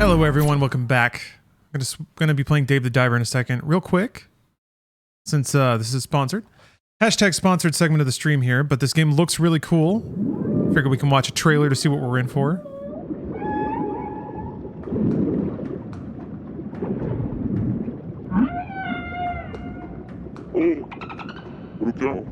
Hello everyone, welcome back. I'm just gonna be playing Dave the Diver in a second. Real quick, since this is sponsored. Hashtag sponsored segment of the stream here, but this game looks really cool. Figure we can watch a trailer to see what we're in for. Oh, where'd it go?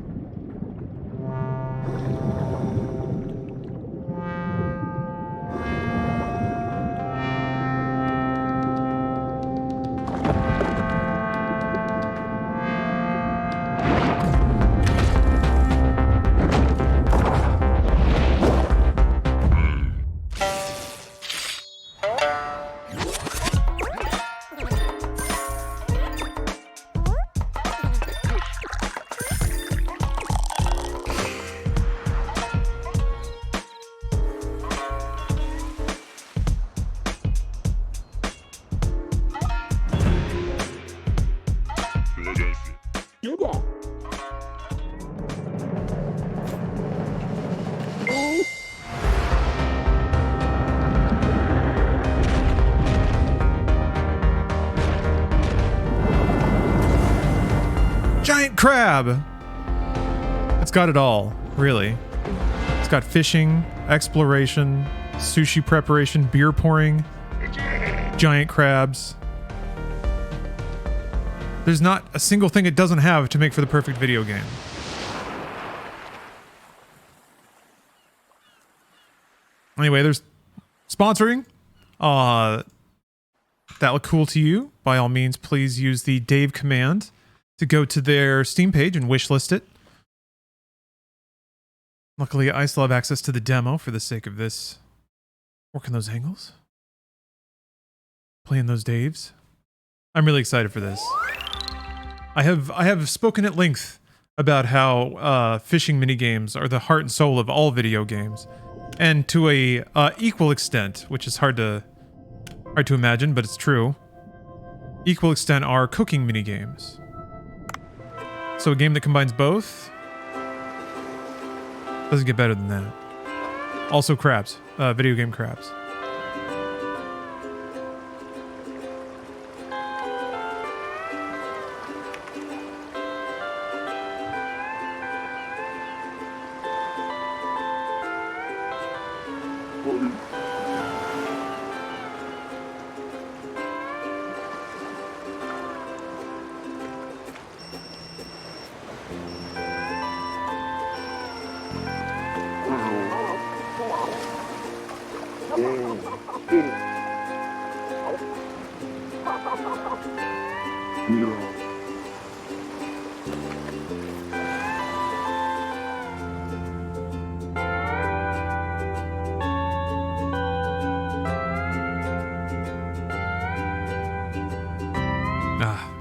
Giant crab! It's got it all, really. It's got fishing, exploration, sushi preparation, beer pouring, giant crabs. There's not a single thing it doesn't have to make for the perfect video game. Anyway, there's sponsoring. That look cool to you? By all means, please use the Dave command to go to their Steam page and wishlist it. Luckily, I still have access to the demo for the sake of this. Working those angles. Playing those Daves. I'm really excited for this. I have spoken at length about how fishing minigames are the heart and soul of all video games. And to a equal extent, which is hard to imagine, but it's true. Equal extent are cooking minigames. So a game that combines both doesn't get better than that. Also crabs. Video game crabs.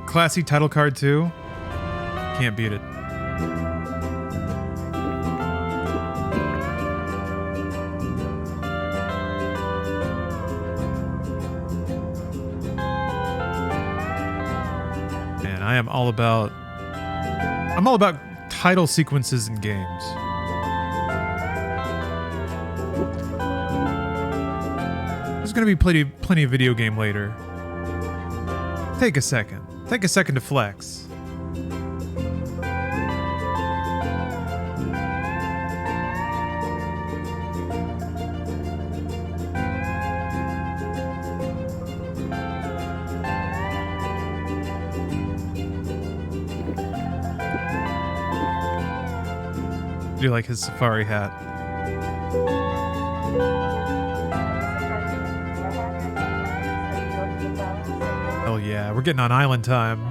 Classy title card too. Can't beat it. Man, I'm all about title sequences in games. There's gonna be plenty of video game later. Take a second. Take a second to flex. Do you like his safari hat? Oh yeah, we're getting on island time.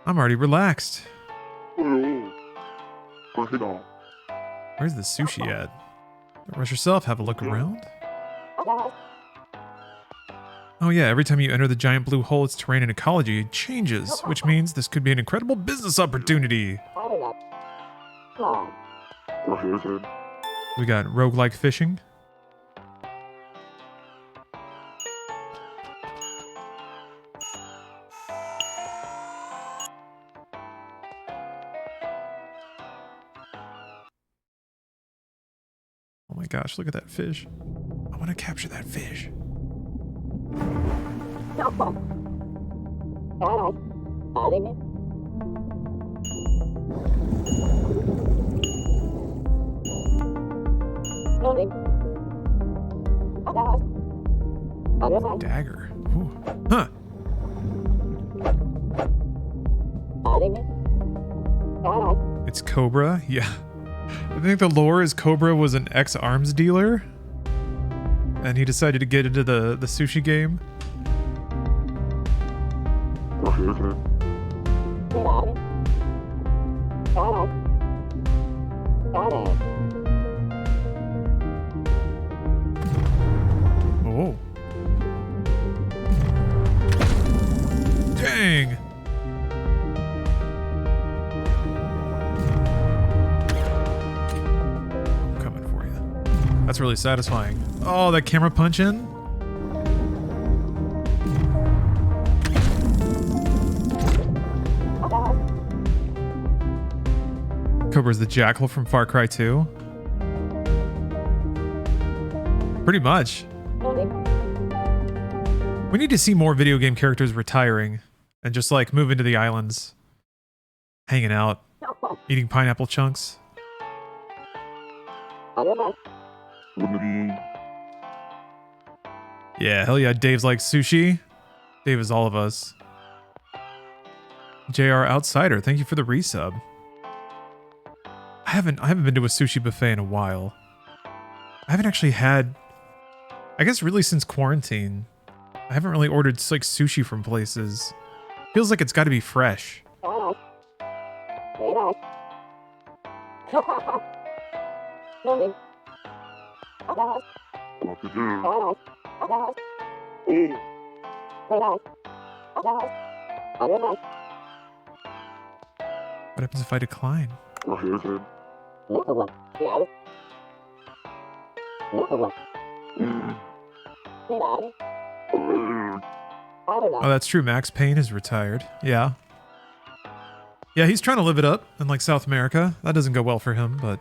I'm already relaxed. Where's the sushi at? Don't rush yourself, have a look around. Oh yeah, every time you enter the giant blue hole, its terrain and ecology changes, which means this could be an incredible business opportunity. We got roguelike fishing. Oh my gosh, look at that fish. I want to capture that fish. Dagger. Ooh. Huh. It's Cobra? Yeah. I think the lore is Cobra was an ex-arms dealer. And he decided to get into the sushi game. Oh. Dang. I'm coming for you. That's really satisfying. Oh, that camera punch in? Cobra's the jackal from Far Cry 2. Pretty much. We need to see more video game characters retiring and just like moving to the islands, hanging out, eating pineapple chunks. Yeah, hell yeah, Dave's like sushi. Dave is all of us. JR Outsider, thank you for the resub. I haven't been to a sushi buffet in a while. I haven't actually had, I guess really since quarantine. I haven't really ordered like sushi from places. Feels like it's got to be fresh. What happens if I decline? Oh, that's true. Max Payne is retired. Yeah. Yeah, he's trying to live it up in like South America. That doesn't go well for him, but...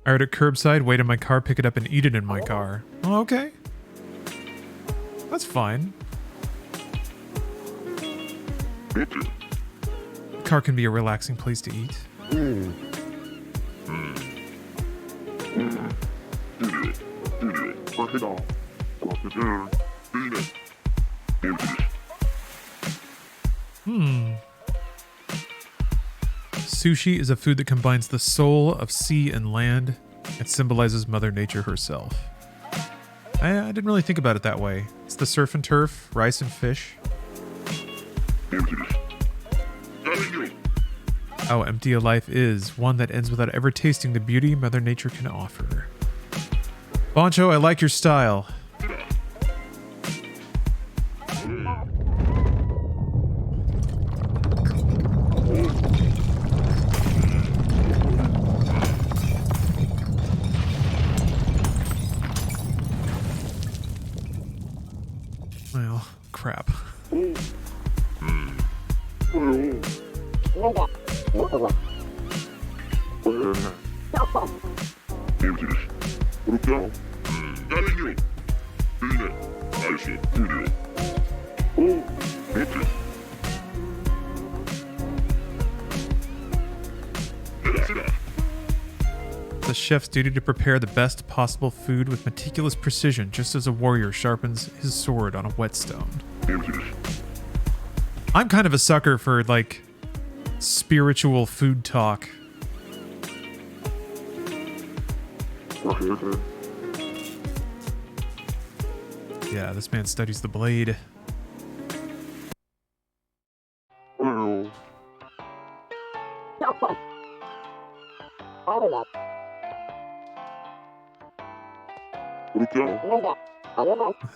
I heard it curbside, wait in my car, pick it up and eat it in my car. Oh, okay. That's fine. Car can be a relaxing place to eat. Sushi is a food that combines the soul of sea and land. It symbolizes Mother Nature herself. I didn't really think about it that way. It's the surf and turf, rice and fish. How empty a life is, one that ends without ever tasting the beauty Mother Nature can offer. Bancho, I like your style. Well, crap. The chef's duty to prepare the best possible food with meticulous precision, just as a warrior sharpens his sword on a whetstone. I'm kind of a sucker for, like, spiritual food talk. Yeah, this man studies the blade.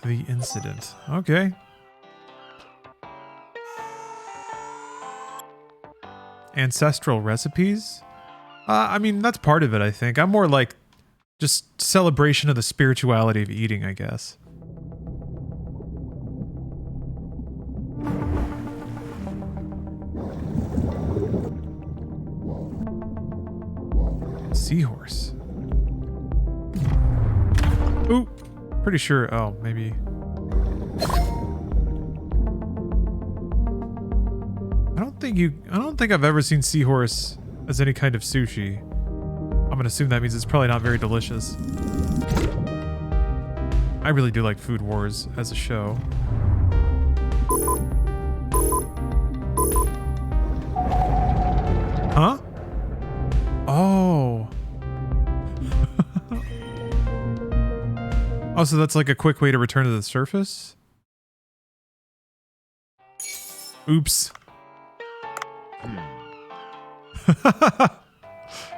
The incident. Okay. Ancestral recipes? I mean, that's part of it, I think. I'm more like just celebration of the spirituality of eating, I guess. Seahorse. Ooh, pretty sure. Oh, maybe. I don't think I've ever seen seahorse as any kind of sushi. I'm gonna assume that means it's probably not very delicious. I really do like Food Wars as a show. Huh? Oh. Oh, so that's like a quick way to return to the surface? Oops.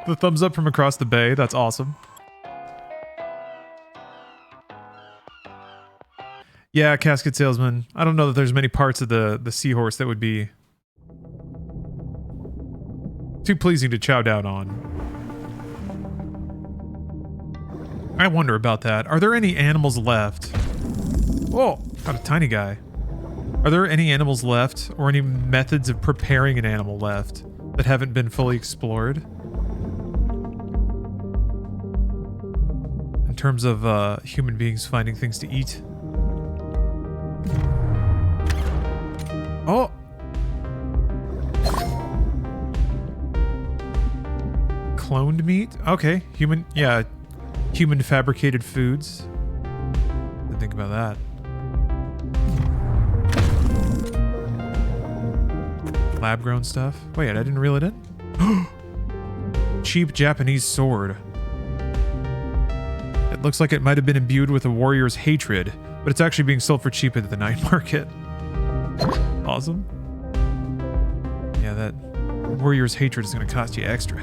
The thumbs up from across the bay. That's awesome. Yeah, casket salesman. I don't know that there's many parts of the seahorse that would be too pleasing to chow down on. I wonder about that. Are there any animals left? Oh, got a tiny guy. Are there any animals left or any methods of preparing an animal left that haven't been fully explored? In terms of human beings finding things to eat. Oh! Cloned meat? Okay, human, yeah. Human fabricated foods. Didn't think about that. Lab grown stuff. Wait, I didn't reel it in? Cheap Japanese sword. It looks like it might have been imbued with a warrior's hatred, but it's actually being sold for cheap at the night market. Awesome. Yeah, that warrior's hatred is going to cost you extra.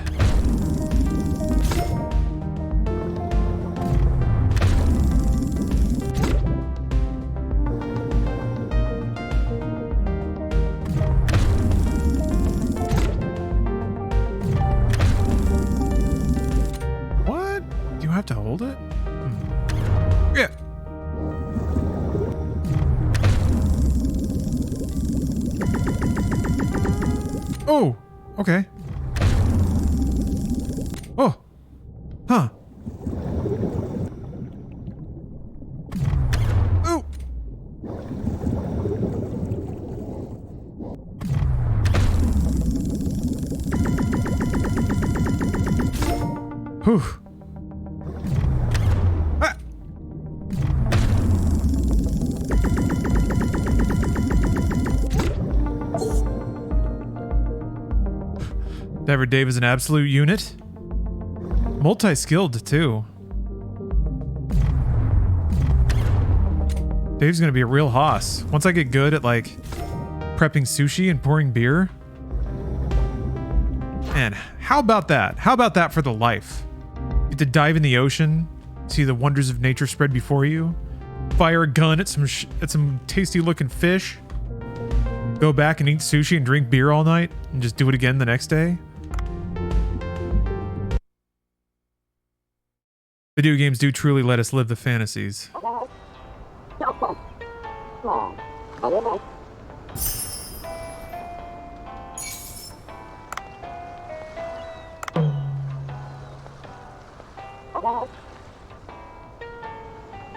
To hold it? Yeah. Oh, okay. Oh. Huh. Oh. Whew. Diver Dave is an absolute unit. Multi-skilled, too. Dave's gonna be a real hoss. Once I get good at, like, prepping sushi and pouring beer. Man, how about that? How about that for the life? You get to dive in the ocean, see the wonders of nature spread before you, fire a gun at some tasty-looking fish, go back and eat sushi and drink beer all night, and just do it again the next day. Video games do truly let us live the fantasies.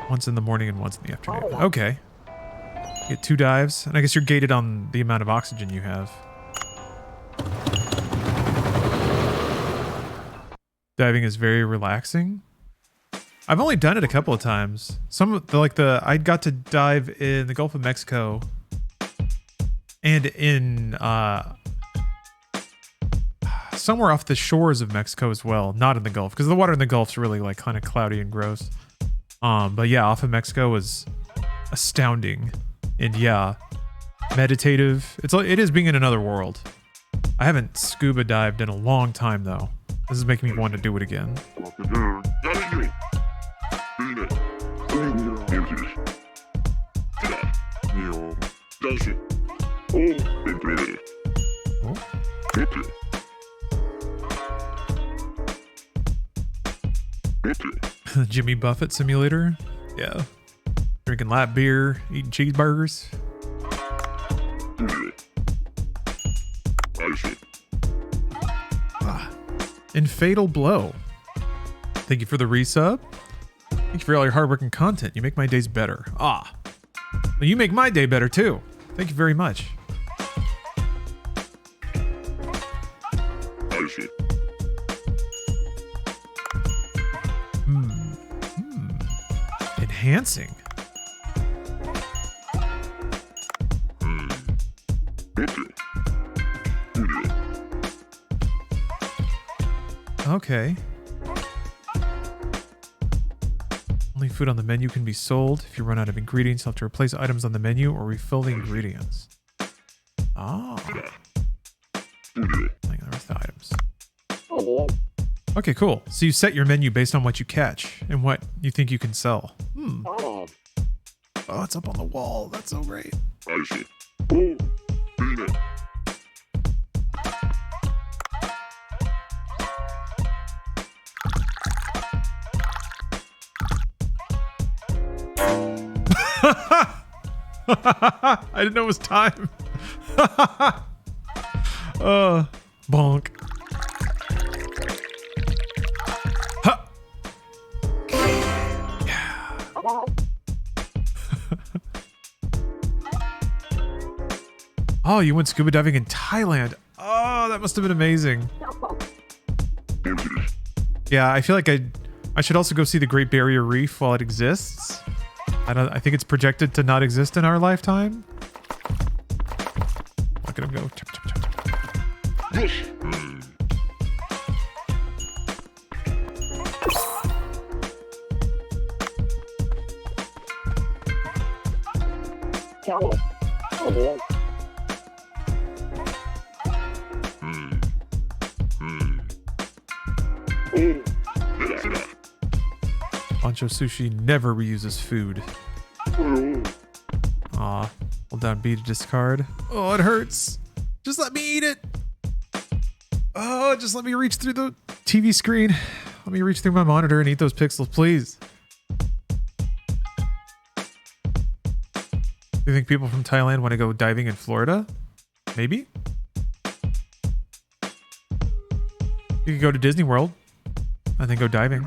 Once in the morning and once in the afternoon. Okay. You get 2 dives, and I guess you're gated on the amount of oxygen you have. Diving is very relaxing. I've only done it a couple of times. I got to dive in the Gulf of Mexico and in somewhere off the shores of Mexico as well, not in the Gulf, because the water in the Gulf's really like kind of cloudy and gross. But yeah, off of Mexico was astounding, and yeah, meditative. It is being in another world. I haven't scuba dived in a long time though. This is making me want to do it again. Jimmy Buffett simulator? Yeah. Drinking light beer, eating cheeseburgers. In Fatal Blow. Thank you for the resub. Thank you for all your hard work and content. You make my days better. Ah. Well, you make my day better too. Thank you very much. I see. Enhancing. Okay. Only food on the menu can be sold. If you run out of ingredients, you'll have to replace items on the menu or refill the ingredients. Oh. Like the rest of the items. Okay, cool. So you set your menu based on what you catch and what you think you can sell. Oh, it's up on the wall. That's so great. I see. Oh, peanut. I didn't know it was time. Bonk. Ha. Yeah. Oh, you went scuba diving in Thailand. Oh, that must have been amazing. Yeah, I feel like I should also go see the Great Barrier Reef while it exists. I think it's projected to not exist in our lifetime. Look at him go. Chop, chop, chop, Bancho sushi never reuses food. Aw. Hold down B to discard. Oh, it hurts. Just let me eat it. Oh, just let me reach through the TV screen. Let me reach through my monitor and eat those pixels, please. Do you think people from Thailand want to go diving in Florida? Maybe? You could go to Disney World and then go diving.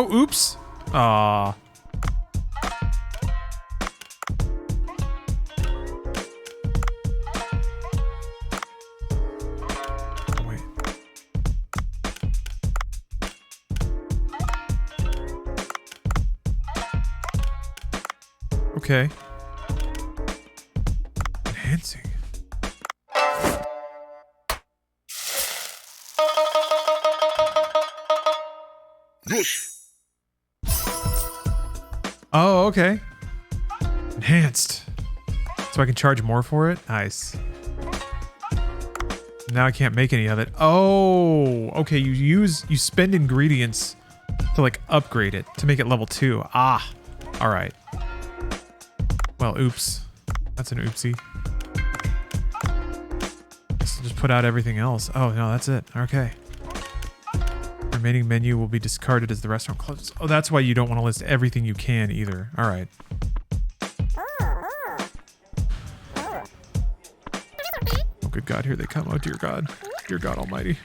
Oh, oops. Aw. Oh, wait. Okay. Enhancing. Oh, okay. Enhanced. So I can charge more for it? Nice. Now I can't make any of it. Oh, okay. You spend ingredients to like upgrade it to make it level 2. Ah, all right. Well, oops. That's an oopsie. So just put out everything else. Oh, no, that's it. Okay. Remaining menu will be discarded as the restaurant closes. Oh, that's why you don't want to list everything you can either. All right. Oh, good God, here they come. Oh, dear God. Dear God almighty.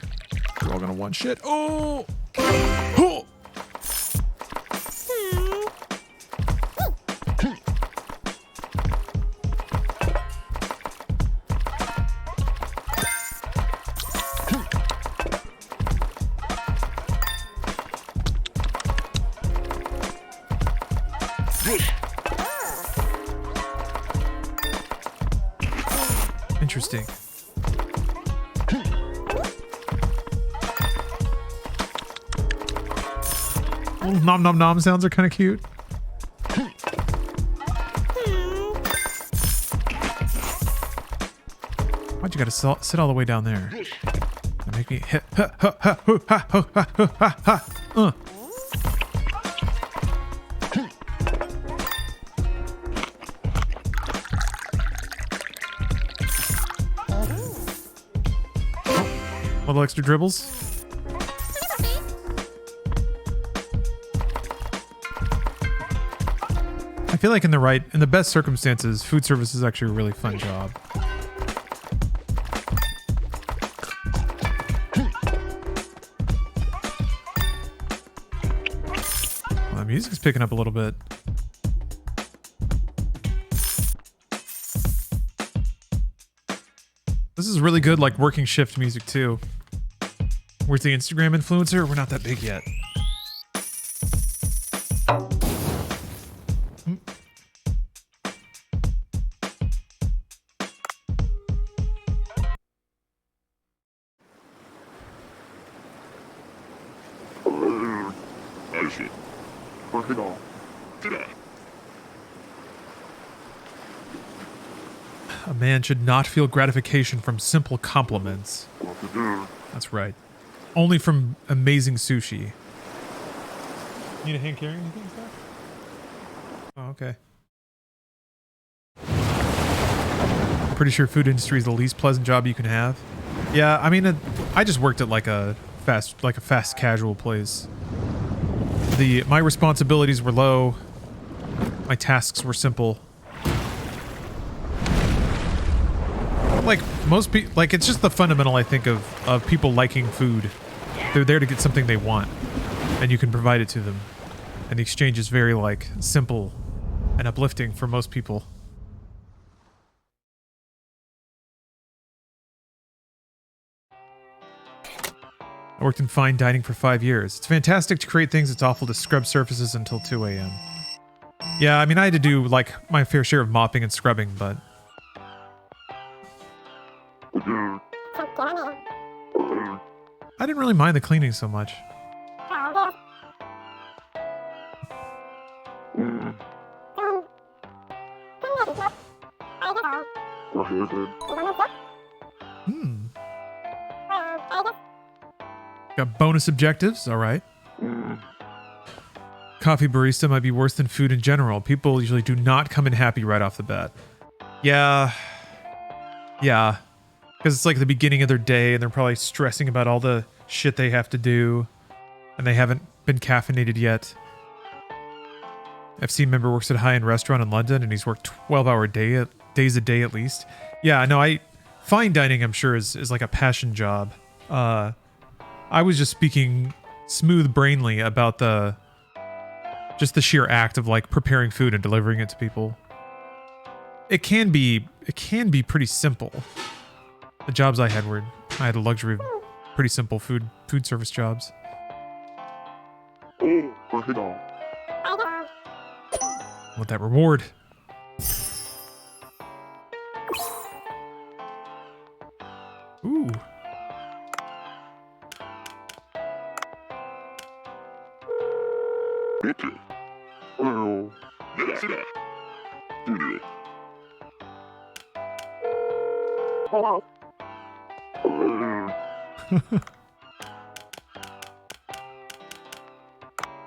You're all gonna want shit. Oh! Oh! Interesting. Nom nom nom sounds are kind of cute. Why'd you gotta sit all the way down there? Make me hit. Little extra dribbles. I feel like in the best circumstances, food service is actually a really fun job. Well, the music's picking up a little bit. This is really good, like working shift music too. Where's the Instagram influencer? We're not that big yet. A man should not feel gratification from simple compliments. That's right. Only from amazing sushi. Need a hand carrying anything, Zach? Oh, okay. I'm pretty sure food industry is the least pleasant job you can have. Yeah, I mean, I just worked at like a fast casual place. My responsibilities were low. My tasks were simple. Like most people, like it's just the fundamental, I think, of people liking food. They're there to get something they want, and you can provide it to them. And the exchange is very like simple and uplifting for most people. I worked in fine dining for 5 years. It's fantastic to create things. It's awful to scrub surfaces until 2 a.m. Yeah, I mean, I had to do like my fair share of mopping and scrubbing, but I didn't really mind the cleaning so much. Got bonus objectives, all right. Coffee barista might be worse than food in general. People usually do not come in happy right off the bat. Yeah. Yeah. Because it's like the beginning of their day and they're probably stressing about all the shit they have to do. And they haven't been caffeinated yet. FC member works at a high-end restaurant in London and he's worked 12-hour days a day at least. Yeah, no, fine dining I'm sure is like a passion job. I was just speaking smooth-brainly about just the sheer act of like preparing food and delivering it to people. It can be pretty simple. The jobs I had the luxury of pretty simple food service jobs. Want that reward. Ooh.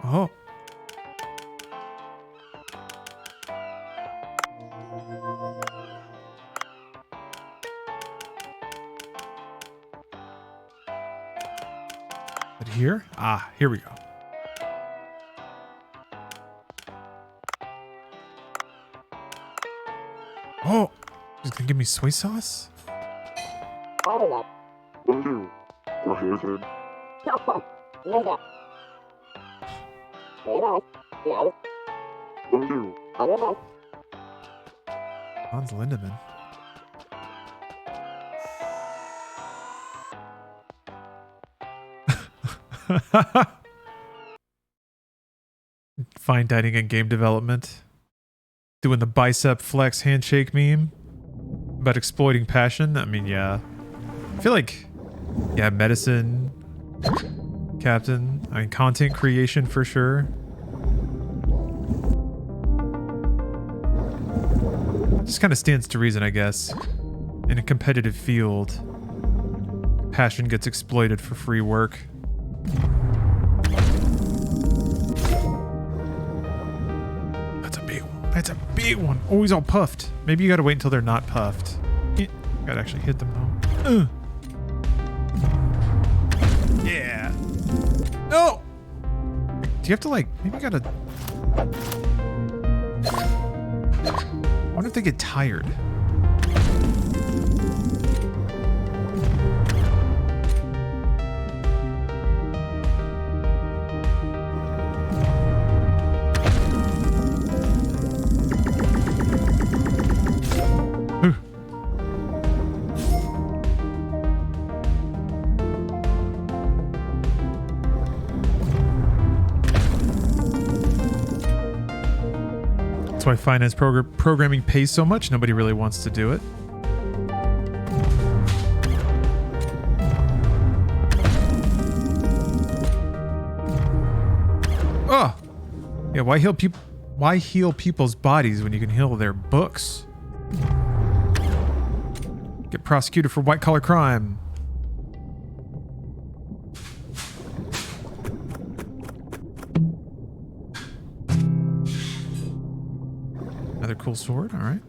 Oh. But here? Ah, here we go. Oh, he's gonna give me soy sauce? Hans Lindemann. Fine dining and game development. Doing the bicep flex handshake meme about exploiting passion. I mean, yeah. I feel like, yeah, medicine, captain. I mean, content creation for sure. Just kind of stands to reason, I guess. In a competitive field, passion gets exploited for free work. That's a big one. Oh, he's all puffed. Maybe you gotta wait until they're not puffed. Gotta actually hit them though. Yeah. No! Do you have to like, maybe you gotta... wonder if they get tired. That's why finance programming pays so much. Nobody really wants to do it. Oh, yeah. Why heal people? Why heal people's bodies when you can heal their books? Get prosecuted for white-collar crime. Another cool sword, all right.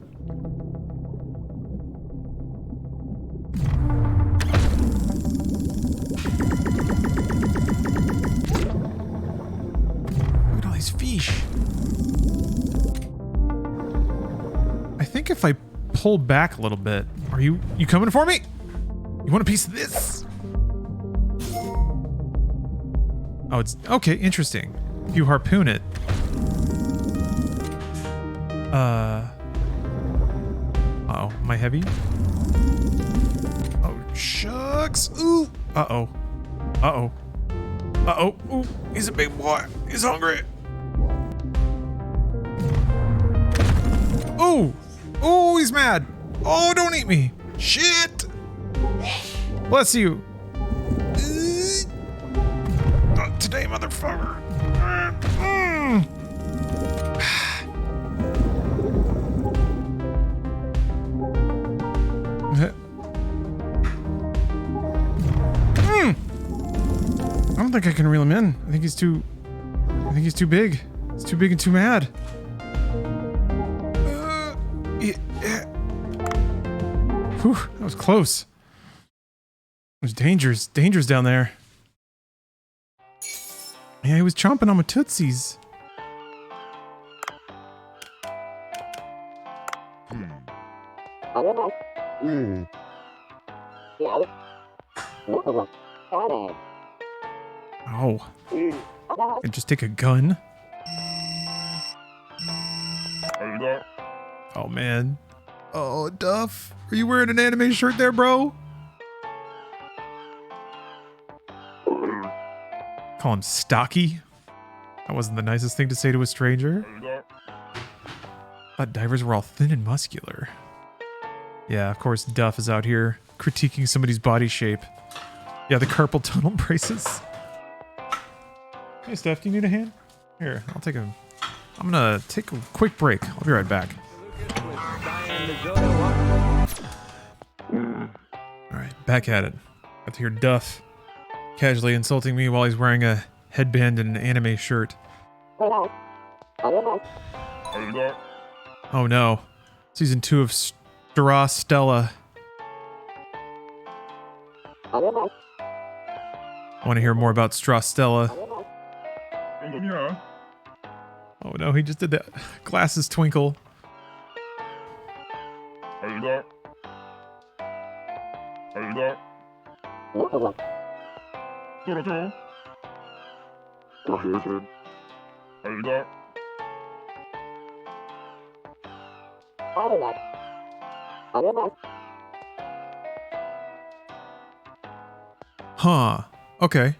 Look at all these fish. I think if I pull back a little bit, are you coming for me? You want a piece of this? Oh, it's okay, interesting. If you harpoon it. Uh-oh, am I heavy? Oh, shucks. Ooh. Uh-oh. Uh-oh. Uh-oh. Ooh, he's a big boy. He's hungry. Ooh. Oh, he's mad. Oh, don't eat me. Shit. Bless you. Not today, motherfucker. I don't think I can reel him in. I think he's too big. He's too big and too mad. Whew, that was close. There's dangers down there. Yeah, he was chomping on my tootsies. Oh. And just take a gun. Oh man. Oh, Duff. Are you wearing an anime shirt there, bro? Call him stocky. That wasn't the nicest thing to say to a stranger. Thought divers were all thin and muscular. Yeah, of course Duff is out here critiquing somebody's body shape. Yeah, the carpal tunnel braces. Hey, Steph, do you need a hand? Here, I'm gonna take a quick break. I'll be right back. Alright, back at it. Got to hear Duff casually insulting me while he's wearing a headband and an anime shirt. Oh no. Season 2 of Straw Stella. I want to hear more about Straw Stella. Oh no, he just did that. Glasses twinkle. Huh. Okay.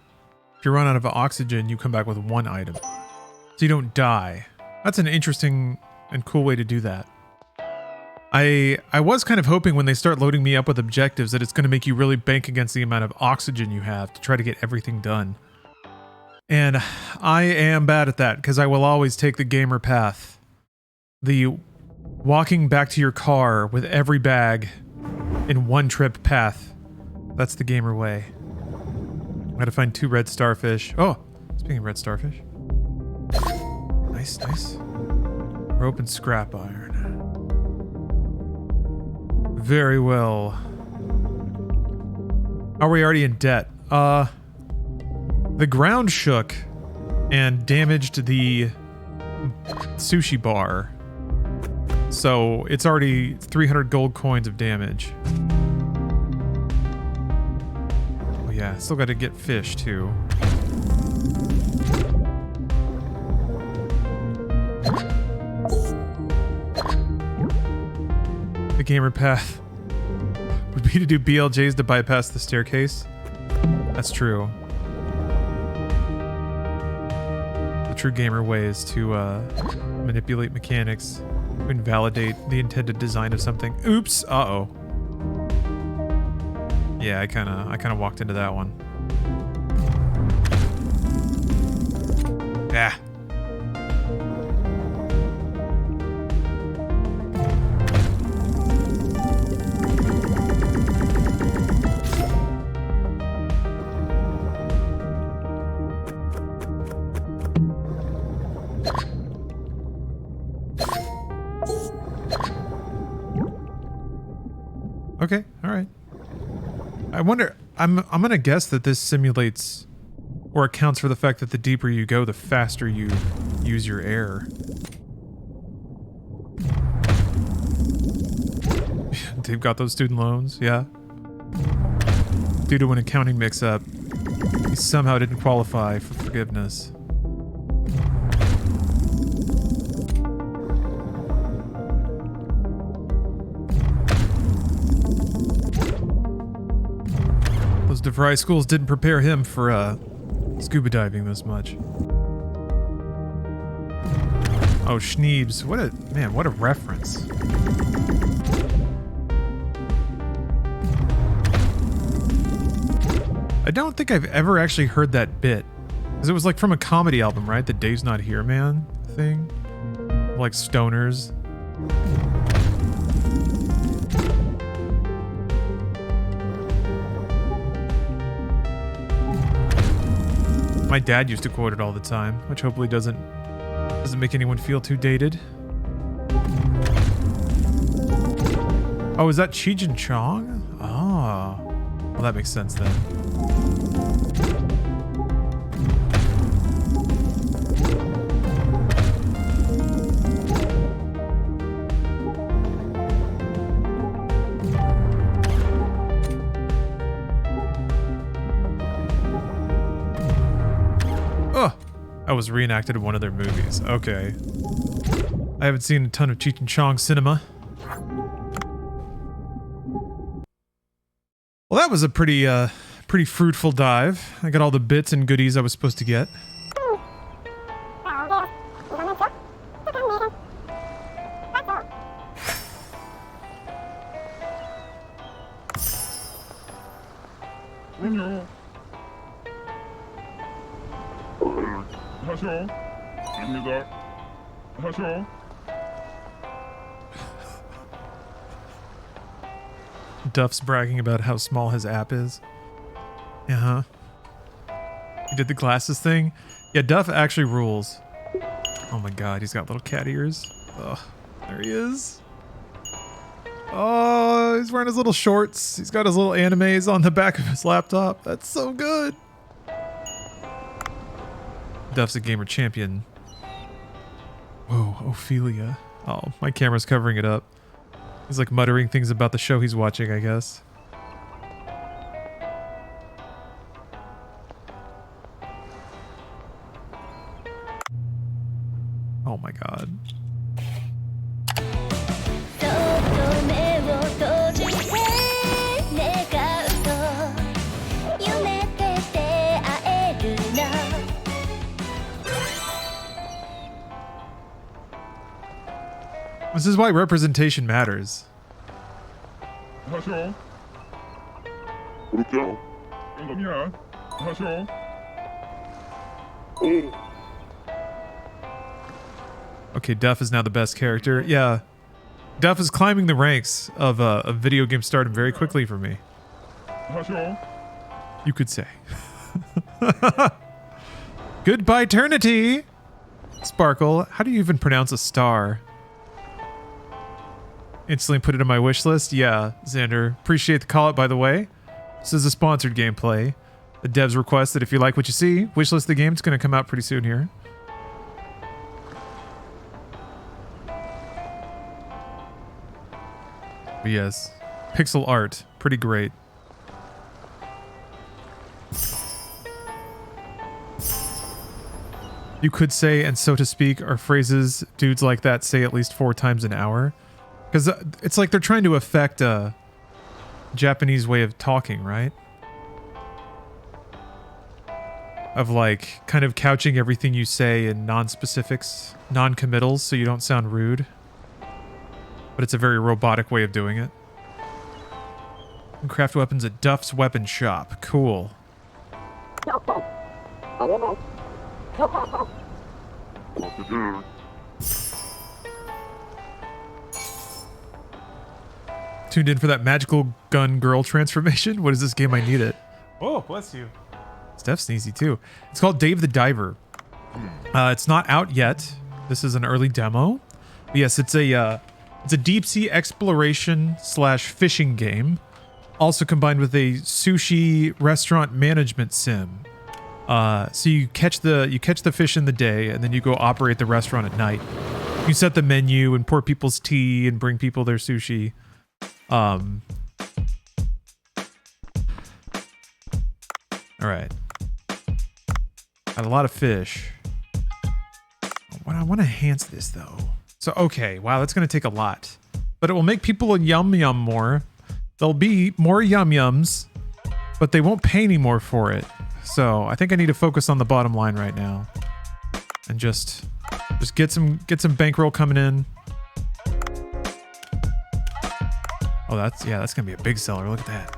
If you run out of oxygen, you come back with one item. So you don't die. That's an interesting and cool way to do that. I was kind of hoping when they start loading me up with objectives that it's going to make you really bank against the amount of oxygen you have to try to get everything done. And I am bad at that because I will always take the gamer path. The walking back to your car with every bag in one trip path. That's the gamer way. I gotta find 2 red starfish. Oh, speaking of red starfish. Nice, nice. Rope and scrap iron. Very well. Are we already in debt? The ground shook and damaged the sushi bar. So it's already 300 gold coins of damage. Oh yeah, still got to get fish too. The gamer path would be to do BLJs to bypass the staircase. That's true. The true gamer way is to manipulate mechanics to invalidate the intended design of something. Oops. Uh-oh. Yeah, I kind of walked into that one. Yeah. Okay, all right. I wonder, I'm gonna guess that this simulates or accounts for the fact that the deeper you go, the faster you use your air. They've got those student loans, yeah. Due to an accounting mix-up, he somehow didn't qualify for forgiveness. Those DeVry schools didn't prepare him for scuba diving this much. Oh, Schneebs. What a reference. I don't think I've ever actually heard that bit. Because it was like from a comedy album, right? The Dave's Not Here Man thing. Like stoners. My dad used to quote it all the time, which hopefully doesn't make anyone feel too dated. Oh, is that Cheech and Chong? Oh. Well, that makes sense then. I was reenacted in one of their movies. Okay. I haven't seen a ton of Cheech and Chong cinema. Well, that was a pretty fruitful dive. I got all the bits and goodies I was supposed to get. Duff's bragging about how small his app is. Uh-huh. He did the glasses thing. Yeah, Duff actually rules. Oh my god, he's got little cat ears. Ugh, there he is. Oh, he's wearing his little shorts. He's got his little animes on the back of his laptop. That's so good. Duff's a gamer champion. Whoa, Ophelia. Oh, my camera's covering it up. He's like muttering things about the show he's watching, I guess. Oh my god. This is why representation matters. Okay, Duff is now the best character. Yeah. Duff is climbing the ranks of video game stardom very quickly for me. You could say. Goodbye, eternity! Sparkle, how do you even pronounce a star? Instantly put it on my wish list. Yeah, Xander. Appreciate the call out, by the way. This is a sponsored gameplay. The devs request that if you like what you see, wishlist the game. It's going to come out pretty soon here. But yes, pixel art, pretty great. You could say, and so to speak, are phrases dudes like that say at least 4 times an hour. Because it's like they're trying to affect a Japanese way of talking, right? Of like kind of couching everything you say in non-specifics, non-committals, so you don't sound rude. But it's a very robotic way of doing it. And craft weapons at Duff's weapon shop. Cool. Tuned in for that magical gun girl transformation? What is this game? I need it. Oh, bless you. Steph's sneezy too. It's called Dave the Diver. It's not out yet. This is an early demo. But yes, it's a deep sea exploration / fishing game, also combined with a sushi restaurant management sim. So you catch the fish in the day, and then you go operate the restaurant at night. You set the menu and pour people's tea and bring people their sushi. All right. Got a lot of fish. I want to enhance this though. So, okay. Wow, that's going to take a lot. But it will make people yum yum more. There'll be more yum yums, but they won't pay any more for it. So I think I need to focus on the bottom line right now. And just get some bankroll coming in. Oh, that's gonna be a big seller. Look at that.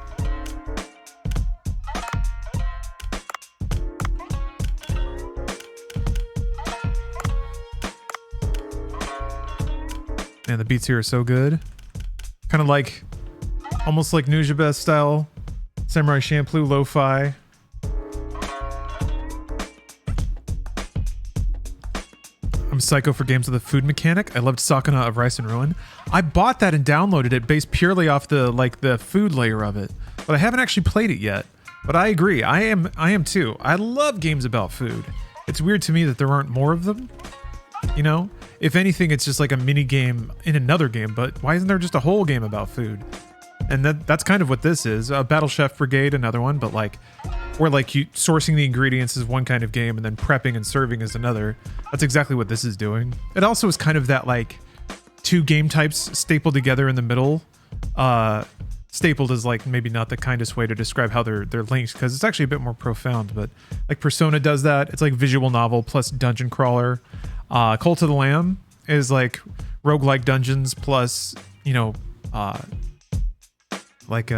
Man, the beats here are so good. Kind of like, almost like Nujabes style Samurai Champloo lo-fi. I'm psycho for games with a food mechanic. I loved Sakana of Rice and Ruin. I bought that and downloaded it based purely off the food layer of it, but I haven't actually played it yet. But I agree. I am too. I love games about food. It's weird to me that there aren't more of them. You know, if anything, it's just like a mini game in another game. But why isn't there just a whole game about food? And that's kind of what this is. Battle Chef Brigade, another one, but like where like you sourcing the ingredients is one kind of game, and then prepping and serving is another. That's exactly what this is doing. It also is kind of that like 2 game types stapled together in the middle. Stapled is like maybe not the kindest way to describe how they're linked, because it's actually a bit more profound. But like Persona does that. It's like visual novel plus dungeon crawler. Cult of the Lamb is like roguelike dungeons plus, you know, like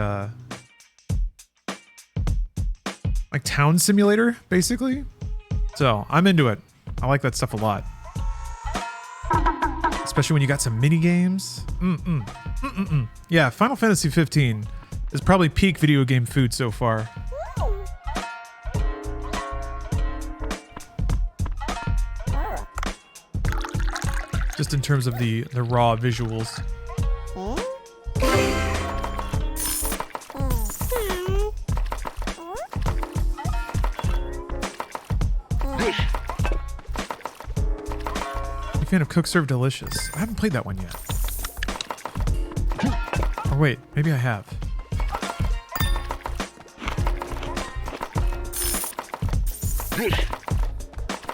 town simulator, basically. So I'm into it. I like that stuff a lot. Especially when you got some mini games. Yeah, Final Fantasy 15 is probably peak video game food so far. Just in terms of the raw visuals. I'm a fan of Cook Serve Delicious. I haven't played that one yet. Or wait, maybe I have.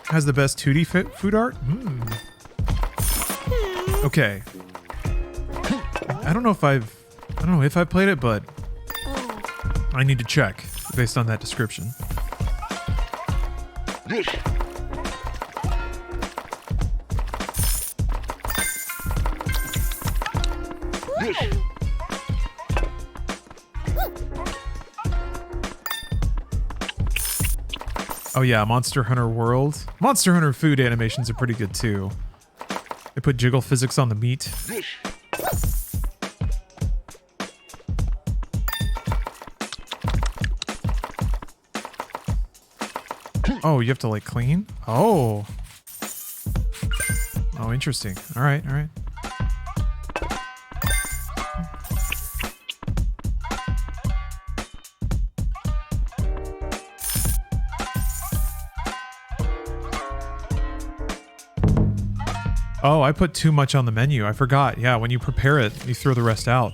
Has the best 2D food art? Okay. I don't know if I've played it, but I need to check based on that description. Oh yeah, Monster Hunter World. Monster Hunter food animations are pretty good too. They put jiggle physics on the meat. Oh, you have to like clean? Oh. Oh, interesting. All right, all right. Oh, I put too much on the menu. I forgot. Yeah, when you prepare it, you throw the rest out.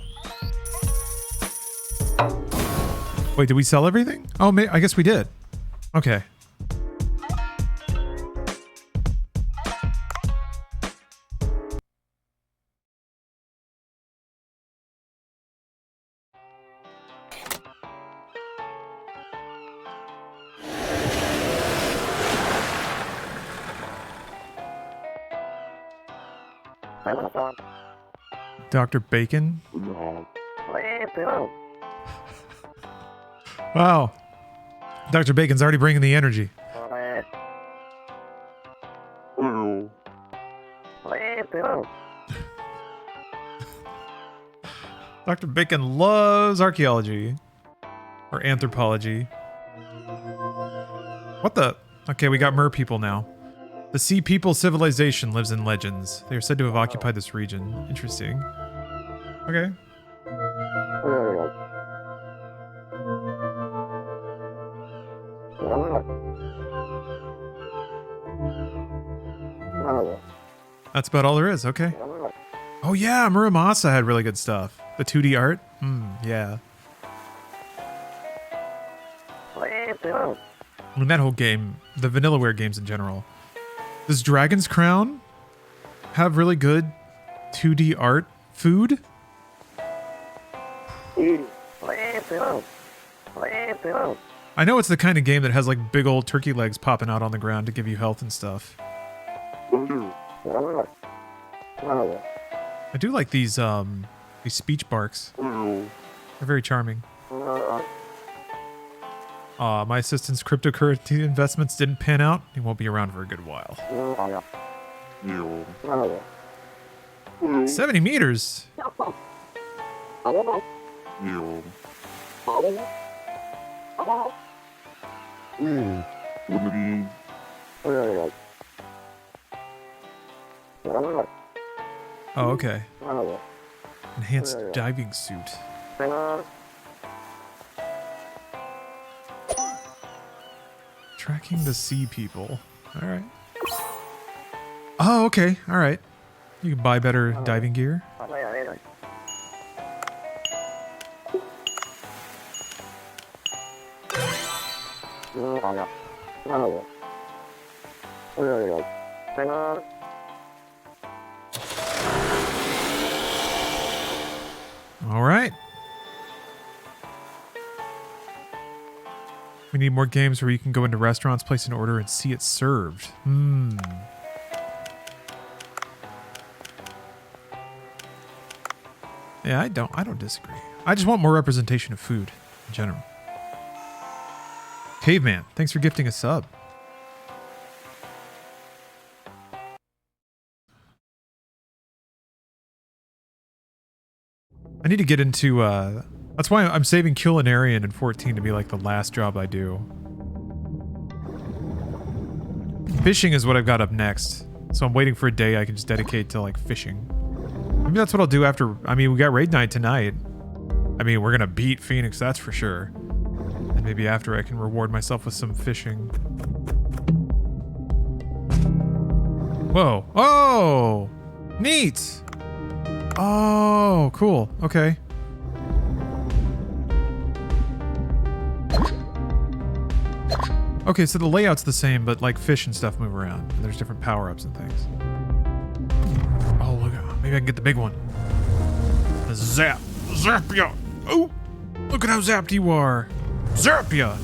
Wait, did we sell everything? Oh, I guess we did. Okay. Dr. Bacon? Wow. Dr. Bacon's already bringing the energy. Dr. Bacon loves archaeology. Or anthropology. What the? Okay, we got mer people now. The sea people civilization lives in legends. They are said to have occupied this region. Interesting. Okay. That's about all there is, okay. Oh yeah, Muramasa had really good stuff. The 2D art? Yeah. I mean, that whole game, the Vanillaware games in general. Does Dragon's Crown have really good 2D art food? I know it's the kind of game that has like big old turkey legs popping out on the ground to give you health and stuff. I do like these speech barks. They're very charming. My assistant's cryptocurrency investments didn't pan out. He won't be around for a good while. 70 meters? Oh, okay. Enhanced diving suit. Tracking the sea people. Alright. Oh, okay. Alright. You can buy better diving gear. Alright. We need more games where you can go into restaurants, place an order, and see it served. Yeah, I don't disagree. I just want more representation of food in general. Caveman, thanks for gifting a sub. I need to get into, that's why I'm saving Culinarian in 14 to be like the last job I do. Fishing is what I've got up next. So I'm waiting for a day I can just dedicate to like fishing. Maybe that's what I'll do after, I mean, we got raid night tonight. I mean, we're gonna beat Phoenix, that's for sure. And maybe after I can reward myself with some fishing. Whoa. Oh! Neat! Oh, cool. Okay. Okay, so the layout's the same, but like fish and stuff move around. And there's different power-ups and things. Oh, look, maybe I can get the big one. The zap. Zap ya! Oh! Look at how zapped you are! Zap ya!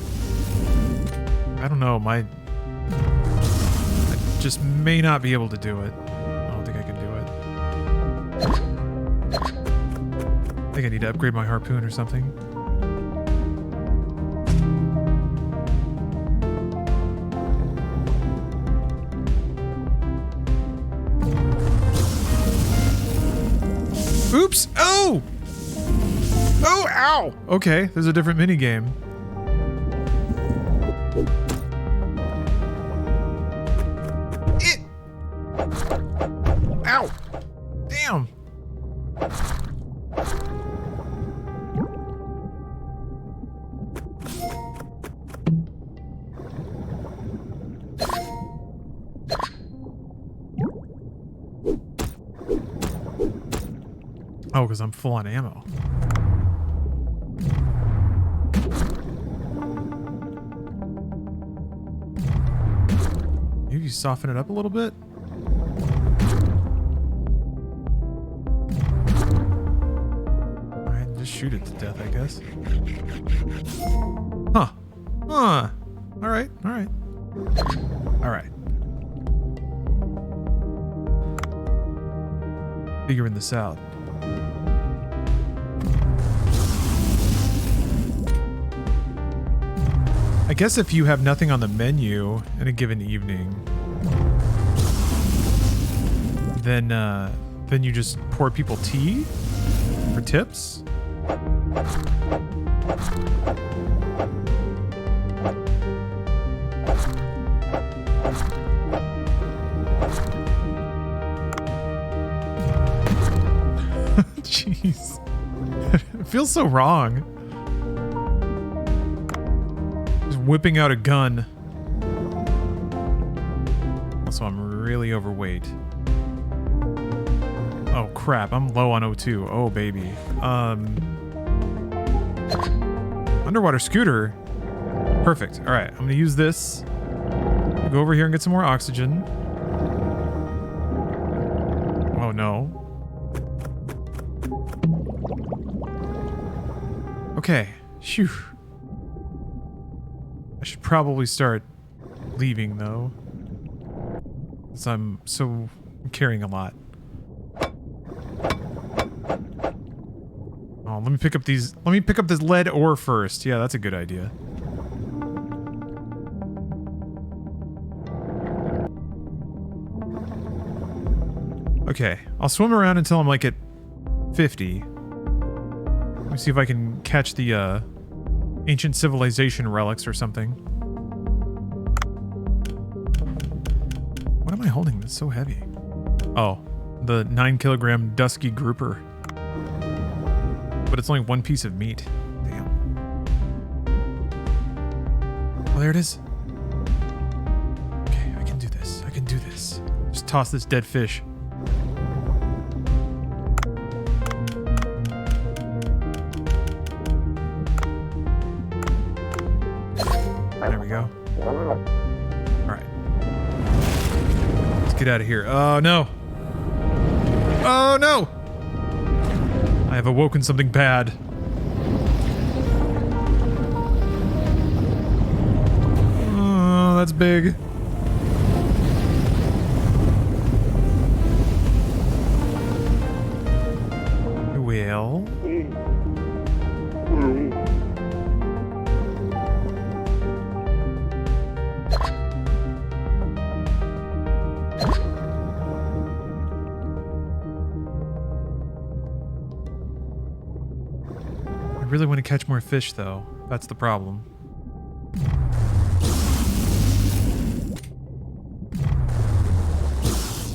I don't know, I just may not be able to do it. I don't think I can do it. I think I need to upgrade my harpoon or something. Oops! Oh! Oh, ow! Okay, there's a different minigame. Ow! Damn! Oh, because I'm full on ammo. soften it up a little bit? Alright, just shoot it to death, I guess. Huh. Huh. Alright, alright. Alright. Figuring this out. I guess if you have nothing on the menu in a given evening, then you just pour people tea for tips. Jeez. It feels so wrong. Whipping out a gun. Also, I'm really overweight. Oh crap, I'm low on O2. Oh baby. Underwater scooter. Perfect. All right, I'm gonna use this. Go over here and get some more oxygen. Oh no. Okay. Phew. I should probably start leaving though, because I'm carrying a lot. Oh, let me pick up these. Let me pick up this lead ore first. Yeah, that's a good idea. Okay, I'll swim around until I'm like at 50. Let me see if I can catch the ancient civilization relics or something. What am I holding that's so heavy? Oh, the 9 kilogram dusky grouper. But it's only one piece of meat. Damn. Oh, there it is. Okay, I can do this. I can do this. Just toss this dead fish. There we go. Alright. Let's get out of here. Oh no! Oh no! I have awoken something bad. Oh, that's big. Well. I really want to catch more fish, though. That's the problem.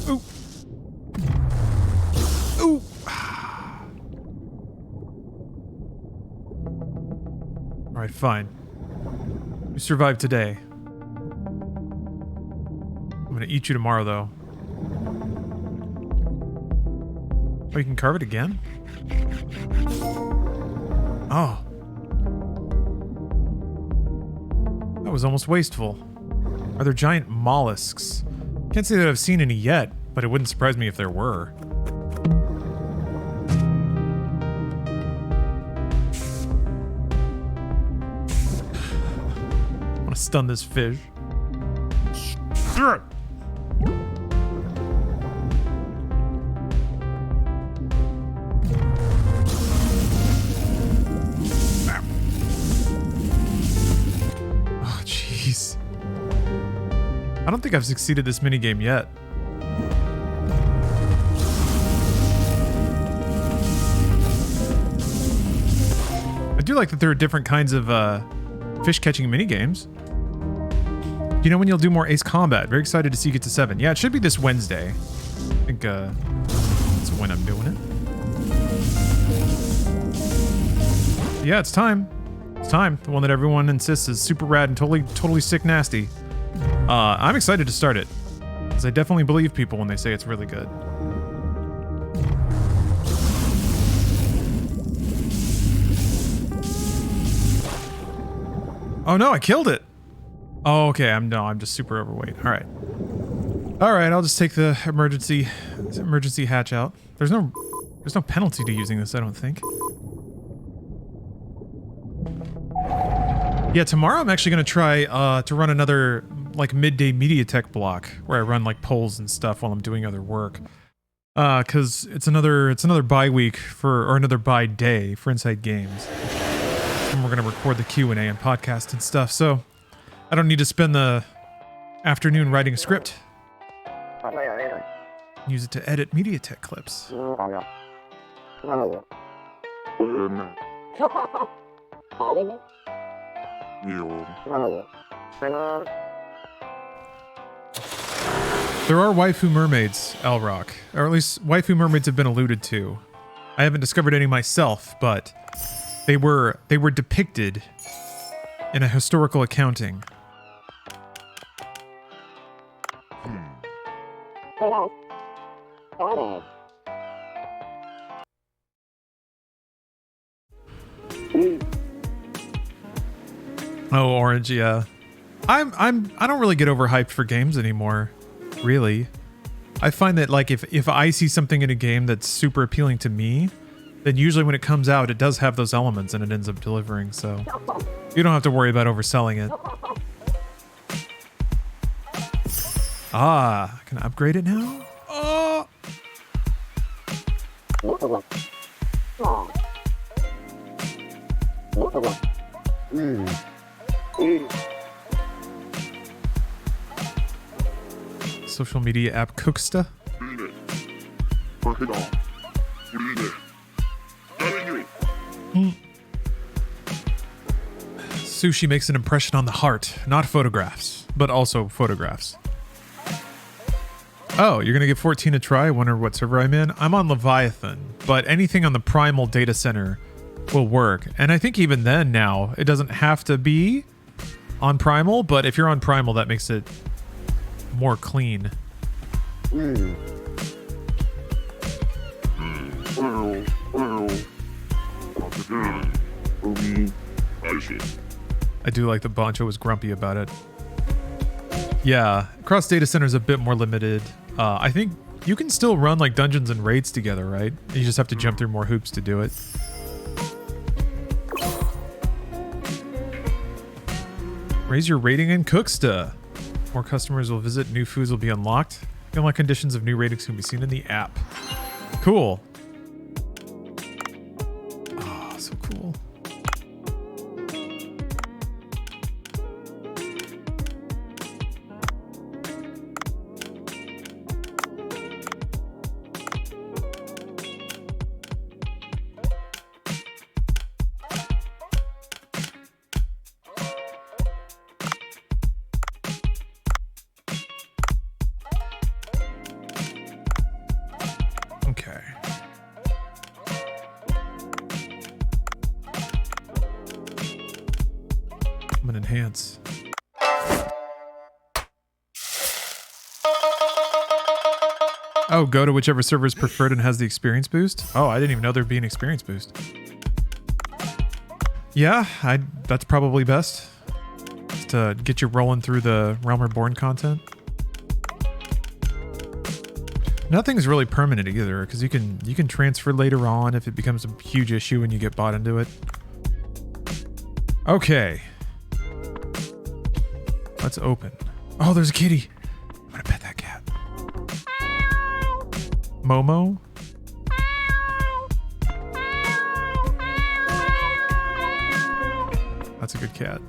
Ooh. Ooh. All right, fine. You survived today. I'm gonna eat you tomorrow, though. Oh, you can carve it again? Oh. That was almost wasteful. Are there giant mollusks? Can't say that I've seen any yet, but it wouldn't surprise me if there were. I want to stun this fish. I don't think I've succeeded this minigame yet. I do like that there are different kinds of fish catching minigames. You know when you'll do more Ace Combat? Very excited to see you get to 7. Yeah, it should be this Wednesday. I think that's when I'm doing it. Yeah, it's time. It's time. The one that everyone insists is super rad and totally sick nasty. I'm excited to start it, because I definitely believe people when they say it's really good. Oh no, I killed it! Oh, okay, I'm just super overweight. Alright. All right, I'll just take the emergency hatch out. There's no penalty to using this, I don't think. Yeah, tomorrow I'm actually gonna try to run another like midday media tech block where I run like polls and stuff while I'm doing other work. Cause it's another bye week or another bye day for Inside Games. And we're gonna record the Q&A and podcast and stuff, so I don't need to spend the afternoon writing a script. Use it to edit MediaTek clips. There are waifu mermaids, Elrock. Or at least waifu mermaids have been alluded to. I haven't discovered any myself, but they were depicted in a historical accounting. Oh, Orange, yeah. I don't really get overhyped for games anymore. Really. I find that like if I see something in a game that's super appealing to me, then usually when it comes out it does have those elements and it ends up delivering, so you don't have to worry about overselling it. Ah, can I upgrade it now? Oh! Social media app Cooksta. Sushi makes an impression on the heart, not photographs, but also photographs. Oh, you're gonna give 14 a try? I wonder what server I'm in. I'm on Leviathan, but anything on the Primal data center will work. And I think even then now, it doesn't have to be on Primal, but if you're on Primal, that makes it more clean. I do like that Bancho was grumpy about it. Yeah, cross data center is a bit more limited. I think you can still run like dungeons and raids together, right? You just have to jump through more hoops to do it. Raise your rating in Cooksta. More customers will visit, new foods will be unlocked. The unlock conditions of new ratings can be seen in the app. Cool. Oh, so cool. Okay. I'm gonna enhance. Oh, go to whichever server is preferred and has the experience boost? Oh, I didn't even know there'd be an experience boost. Yeah, that's probably best. Just to get you rolling through the Realm Reborn content. Nothing's really permanent either, because you can transfer later on if it becomes a huge issue when you get bought into it. Okay. Let's open. Oh, there's a kitty. I'm gonna pet that cat. Momo? That's a good cat.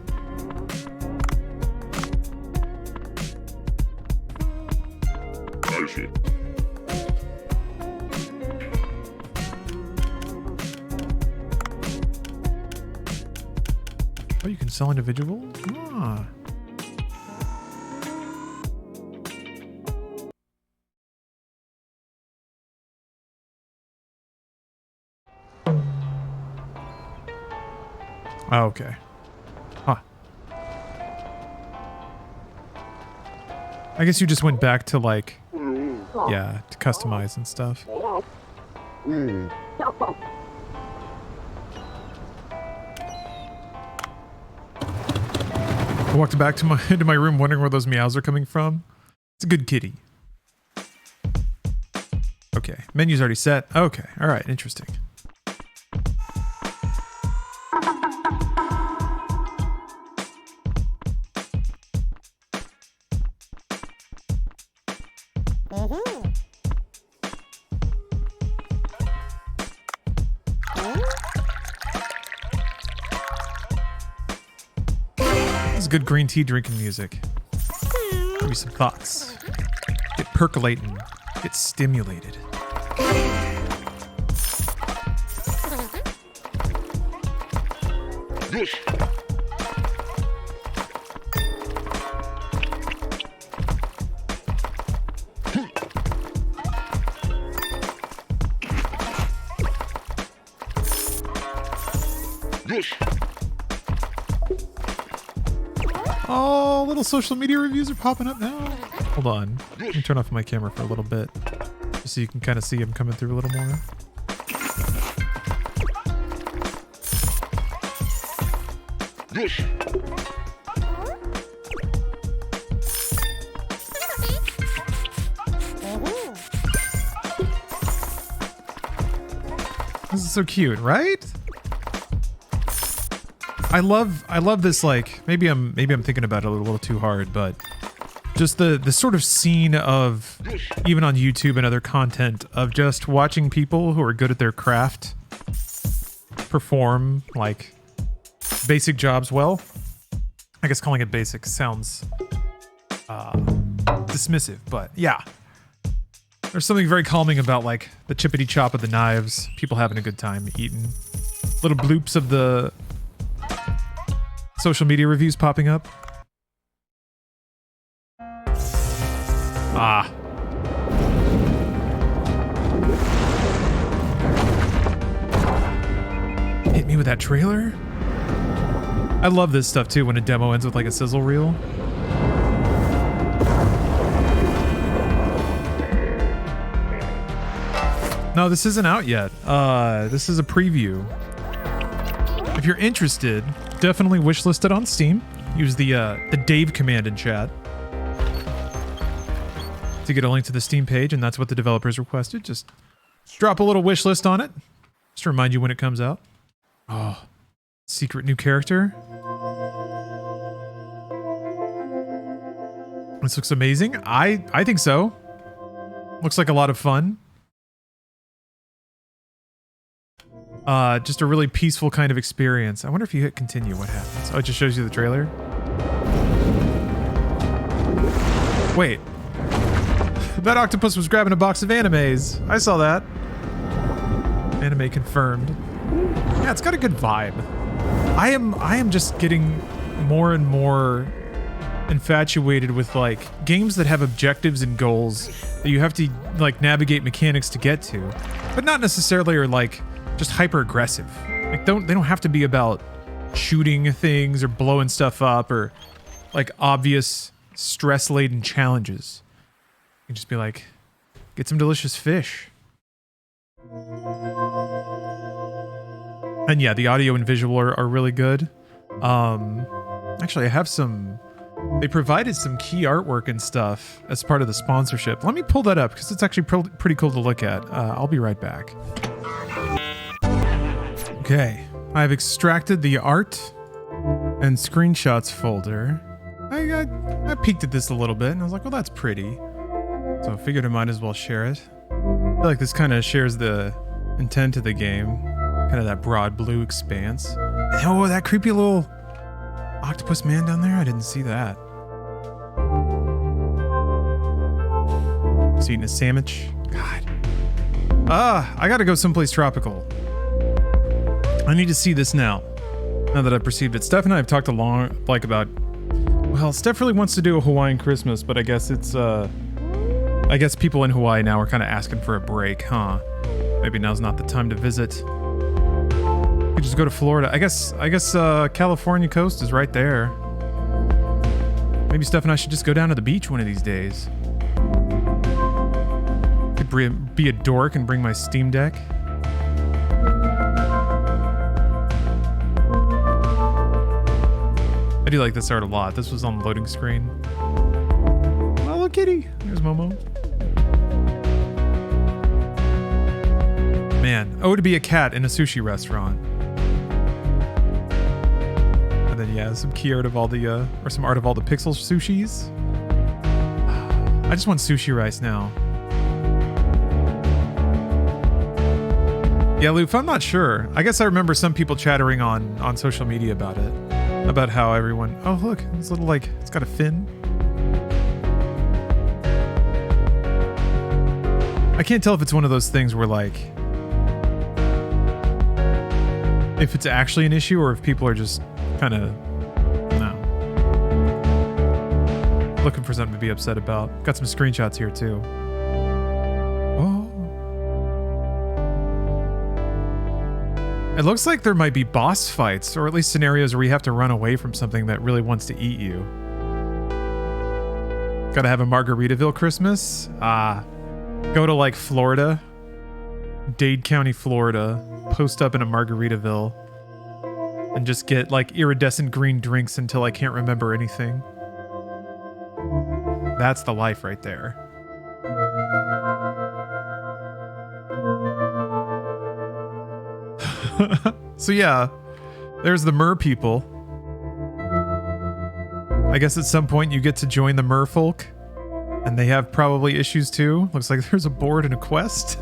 Oh, you can sell individuals? Ah. Oh, okay. Huh. I guess you just went back to like, yeah, to customize and stuff. I walked back to my room wondering where those meows are coming from. It's a good kitty. Okay, menu's already set. Okay, all right, interesting. This is good green tea drinking music. Give me some thoughts. Get percolating. Get stimulated. Yes. Yes. Oh, little social media reviews are popping up now. Hold on. Let me turn off my camera for a little bit. Just so you can kind of see them coming through a little more. Yes. This is so cute, right? I love this, like, maybe I'm thinking about it a little too hard, but just the sort of scene of, even on YouTube and other content, of just watching people who are good at their craft perform like basic jobs well. I guess calling it basic sounds dismissive, but yeah. There's something very calming about like the chippity chop of the knives, people having a good time eating. Little bloops of the social media reviews popping up. Ah. Hit me with that trailer? I love this stuff too when a demo ends with like a sizzle reel. No, this isn't out yet. This is a preview. If you're interested, definitely wishlist it on Steam. Use the Dave command in chat to get a link to the Steam page, and that's what the developers requested. Just drop a little wish list on it, just to remind you when it comes out. Oh, secret new character. This looks amazing. I think so. Looks like a lot of fun. Just a really peaceful kind of experience. I wonder if you hit continue, what happens? Oh, it just shows you the trailer. Wait. That octopus was grabbing a box of animes. I saw that. Anime confirmed. Yeah, it's got a good vibe. I am just getting more and more infatuated with like games that have objectives and goals that you have to like navigate mechanics to get to, but not necessarily are like just hyper aggressive. Like they don't have to be about shooting things or blowing stuff up or like obvious stress-laden challenges. You can just be like, get some delicious fish. And yeah, the audio and visual are really good. Actually, I have some... They provided some key artwork and stuff as part of the sponsorship. Let me pull that up because it's actually pretty cool to look at. I'll be right back. Okay, I've extracted the art and screenshots folder. I peeked at this a little bit and I was like, well, that's pretty. So I figured I might as well share it. I feel like this kind of shares the intent of the game. Kind of that broad blue expanse. Oh, that creepy little octopus man down there? I didn't see that. He's eating a sandwich. God. I gotta go someplace tropical. I need to see this now that I've perceived it. Steph and I have talked about, well, Steph really wants to do a Hawaiian Christmas, but I guess it's, I guess people in Hawaii now are kind of asking for a break, huh? Maybe now's not the time to visit. We just go to Florida. I guess California coast is right there. Maybe Steph and I should just go down to the beach one of these days. Could be a dork and bring my Steam Deck. I do like this art a lot. This was on the loading screen. Oh, look, kitty. There's Momo. man. Oh, to be a cat in a sushi restaurant. And then, yeah, some key art of all the, or some art of all the pixel sushis. I just want sushi rice now. Yeah, Loof, I'm not sure. I guess I remember some people chattering on social media about it. About how everyone... Oh, look. It's little, like... It's got a fin. I can't tell if it's one of those things where, like... If it's actually an issue or if people are just kind of... No. Looking for something to be upset about. Got some screenshots here, too. Oh. It looks like there might be boss fights, or at least scenarios where you have to run away from something that really wants to eat you. Gotta have a Margaritaville Christmas? Go to like Florida, Dade County, Florida, post up in a Margaritaville, and just get like iridescent green drinks until I can't remember anything. That's the life right there. So yeah, there's the Mer people. I guess at some point you get to join the Merfolk, and they have probably issues too. Looks like there's a board and a quest.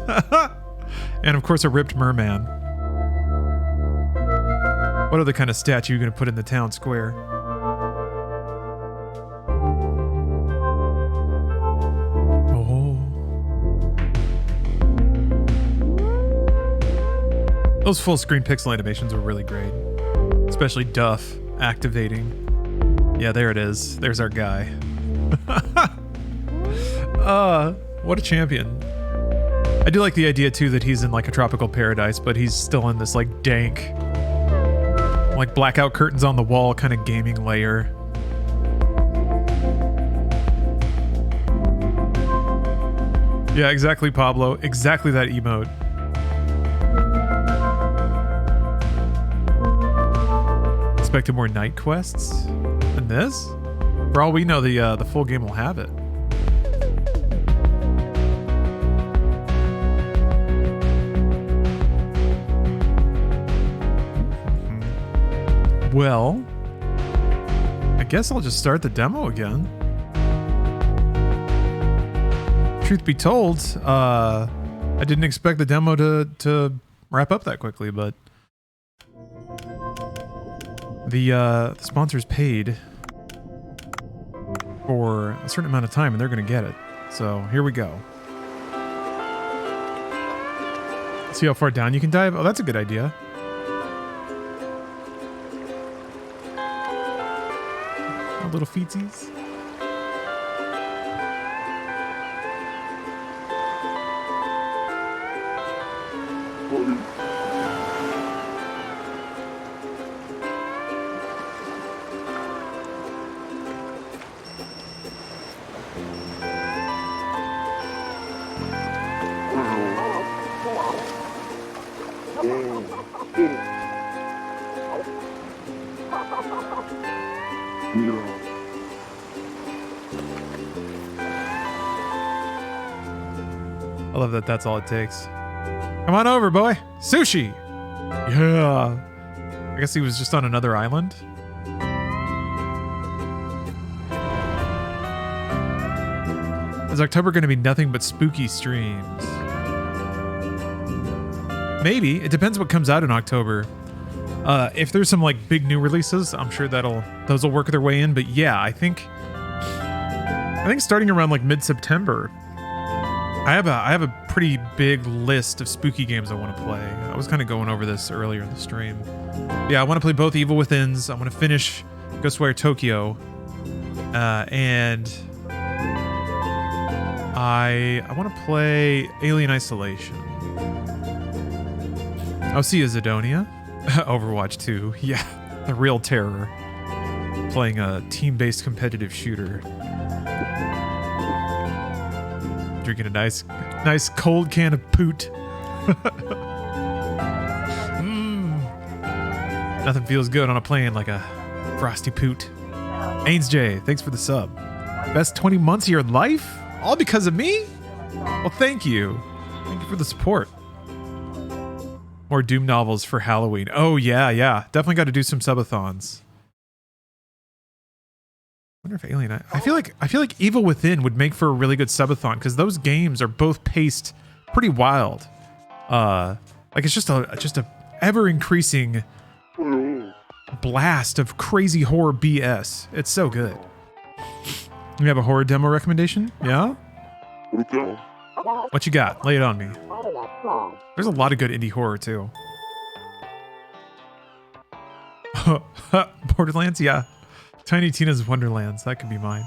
And of course a ripped merman. What other kind of statue are you going to put in the town square? Those full screen pixel animations were really great. Especially Duff activating. Yeah, there it is. There's our guy. What a champion. I do like the idea too that he's in like a tropical paradise, but he's still in this like dank, like blackout curtains on the wall kind of gaming layer. Yeah, exactly, Pablo. Exactly that emote. Expected more night quests than this? For all we know, the full game will have it. Well, I guess I'll just start the demo again. Truth be told, I didn't expect the demo to wrap up that quickly, but the sponsors paid for a certain amount of time and they're going to get it. So here we go. See how far down you can dive? Oh, that's a good idea. Oh, little feetsies. I love that that's all it takes. Come on over, boy. Sushi! Yeah. I guess he was just on another island. Is October going to be nothing but spooky streams? Maybe. It depends what comes out in October. If there's some like big new releases, I'm sure those will work their way in. But yeah, I think starting around like mid-September, I have a pretty big list of spooky games I want to play. I was kind of going over this earlier in the stream. Yeah, I want to play both Evil Withins. I want to finish Ghostwire Tokyo, and I want to play Alien Isolation. I'll see you, Zidonia. Overwatch 2. Yeah, the real terror. Playing a team-based competitive shooter. Drinking a nice cold can of poot. Nothing feels good on a plane like a frosty poot. Ains J, thanks for the sub. Best 20 months of your life? All because of me? Well, thank you. Thank you for the support. More Doom novels for Halloween. Oh yeah, yeah. Definitely got to do some subathons. Wonder if Alien. I feel like Evil Within would make for a really good subathon because those games are both paced pretty wild. Like it's just a ever increasing blast of crazy horror BS. It's so good. You have a horror demo recommendation? Yeah? What you got? Lay it on me. There's a lot of good indie horror too. Borderlands? Yeah. Tiny Tina's Wonderlands. That could be mine.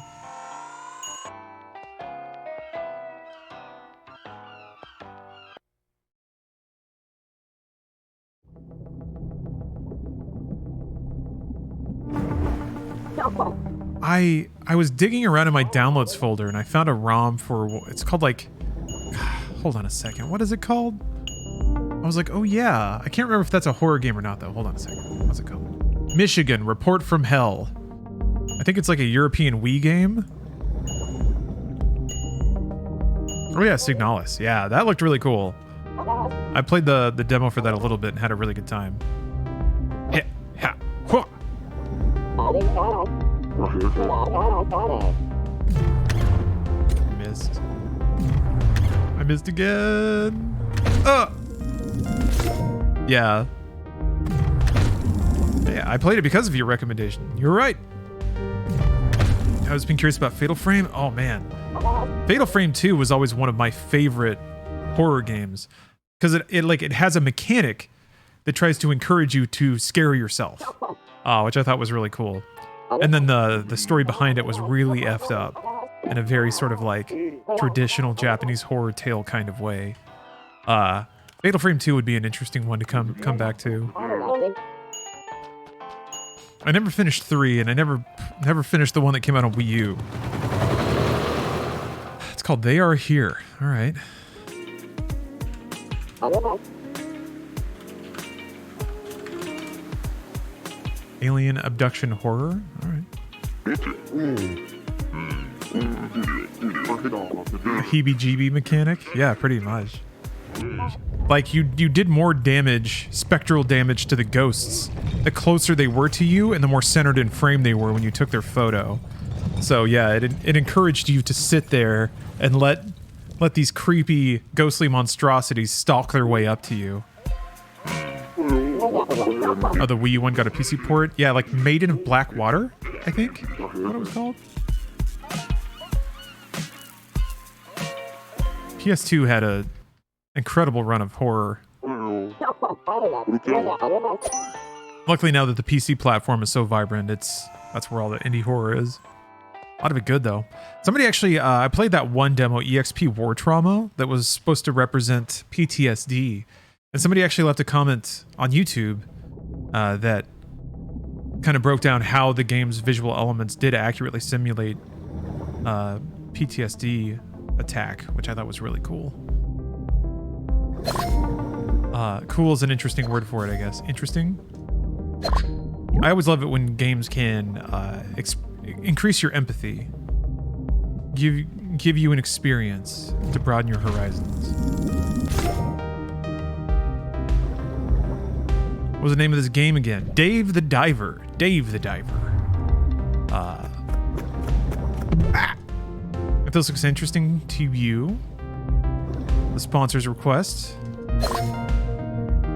I was digging around in my downloads folder and I found a ROM for, it's called like, hold on a second, what is it called? I was like, oh yeah, I can't remember if that's a horror game or not though. Hold on a second, what's it called? Michigan, Report from Hell. I think it's like a European Wii game. Oh yeah, Signalis. Yeah, that looked really cool. I played the demo for that a little bit and had a really good time. Hit, ha, whoa. Missed. I missed again. Yeah. Yeah, I played it because of your recommendation. You're right. I was being curious about Fatal Frame. Oh man. Fatal Frame 2 was always one of my favorite horror games because it has a mechanic that tries to encourage you to scare yourself, which I thought was really cool. And then the story behind it was really effed up in a very sort of like traditional Japanese horror tale kind of way. Fatal Frame 2 would be an interesting one to come back to. I never finished 3, and I never finished the one that came out on Wii U. It's called They Are Here. All right. Alien abduction horror. All right. Heebie-jeebie mechanic. Yeah, pretty much. Like you did more damage, spectral damage to the ghosts, the closer they were to you and the more centered in frame they were when you took their photo. So yeah, it encouraged you to sit there and let these creepy ghostly monstrosities stalk their way up to you. Oh, the Wii U one got a PC port? Yeah, like Maiden of Black Water, I think? What it was called? PS2 had a incredible run of horror. Luckily now that the PC platform is so vibrant, that's where all the indie horror is. A lot of it good though. Somebody actually, I played that one demo, EXP War Trauma, that was supposed to represent PTSD. And somebody actually left a comment on YouTube that kind of broke down how the game's visual elements did accurately simulate PTSD attack, which I thought was really cool. Cool is an interesting word for it, I guess. Interesting? I always love it when games can increase your empathy, give you an experience to broaden your horizons. What was the name of this game again? Dave the Diver. Dave the Diver. If this looks interesting to you, the sponsor's request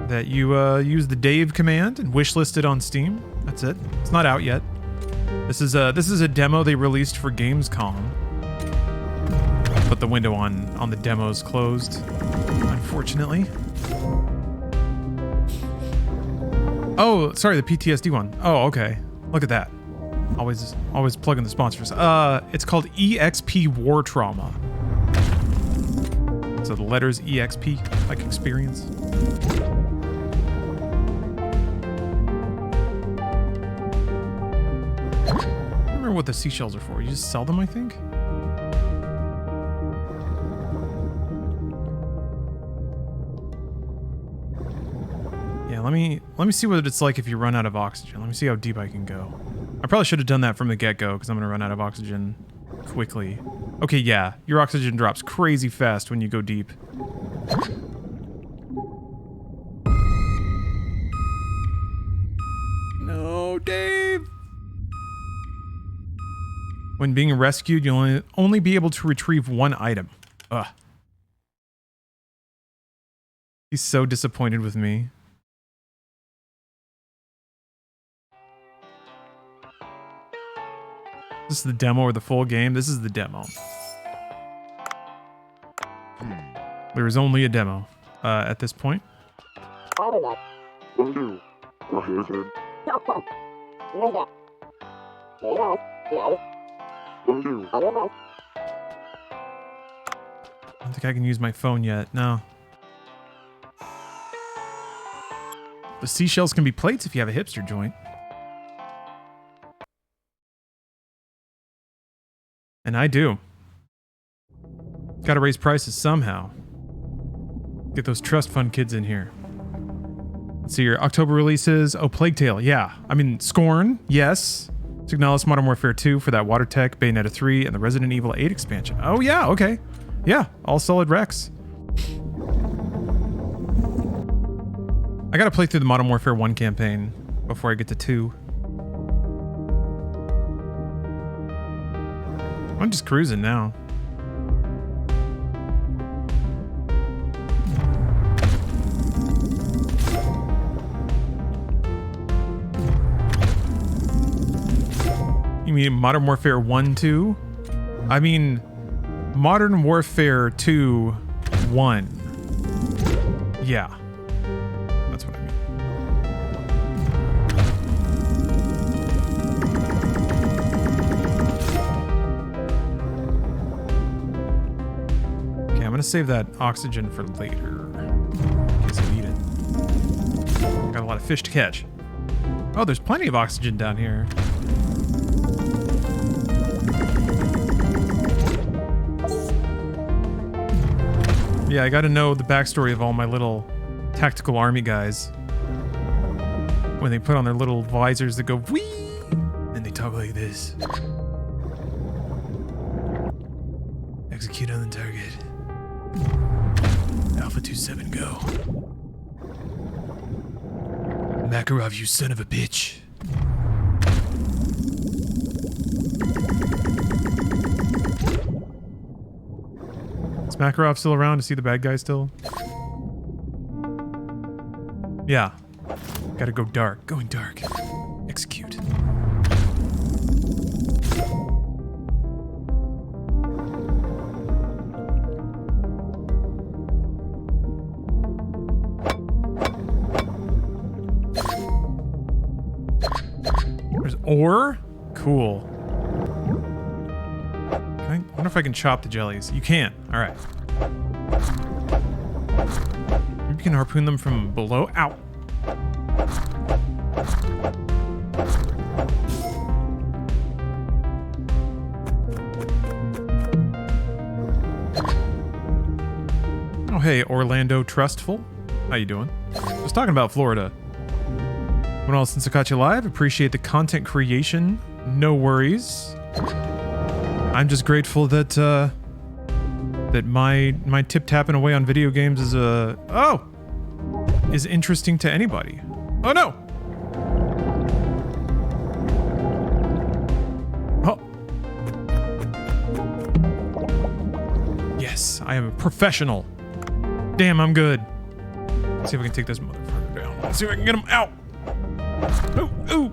that you use the Dave command and wishlist it on Steam. That's it. It's not out yet. This is a demo they released for Gamescom, but the window on the demo is closed, unfortunately. Oh, sorry, the PTSD one. Oh, okay. Look at that. Always plugging the sponsors. It's called EXP War Trauma. So the letters EXP, like experience. I don't remember what the seashells are for. You just sell them, I think? Yeah, let me see what it's like if you run out of oxygen. Let me see how deep I can go. I probably should have done that from the get-go because I'm going to run out of oxygen quickly. Okay, yeah, your oxygen drops crazy fast when you go deep. When being rescued, you'll only be able to retrieve one item. Ugh. He's so disappointed with me. This is the demo or the full game? This is the demo. There is only a demo at this point. I don't think I can use my phone yet. No. The seashells can be plates if you have a hipster joint. And I do. Gotta raise prices somehow. Get those trust fund kids in here. Let's see your October releases. Oh, Plague Tale. Yeah. I mean, Scorn. Yes. Signalis Modern Warfare 2 for that Water Tech, Bayonetta 3, and the Resident Evil 8 expansion. Oh, yeah. Okay. Yeah. All solid Rex. I gotta play through the Modern Warfare 1 campaign before I get to 2. I'm just cruising now. You mean Modern Warfare 1, 2? I mean Modern Warfare 2, 1. Yeah. That's what I mean. Okay, I'm gonna save that oxygen for later. In case I need it. Got a lot of fish to catch. Oh, there's plenty of oxygen down here. Yeah, I gotta know the backstory of all my little tactical army guys. When they put on their little visors that go whee! And they talk like this. Execute on the target. Alpha 27 go. Makarov, you son of a bitch. Is Makarov still around to see the bad guy still? Yeah. Gotta go dark. Going dark. Execute. There's ore? Cool. I wonder if I can chop the jellies. You can. All right. Maybe you can harpoon them from below. Ow. Oh, hey, Orlando Trustful. How you doing? Just talking about Florida. When all since I caught you live, appreciate the content creation. No worries. I'm just grateful that that my tip tapping away on video games is is interesting to anybody. Oh no! Oh. Yes, I am a professional. Damn, I'm good. Let's see if I can take this motherfucker down. Let's see if I can get him out. Ooh, ooh.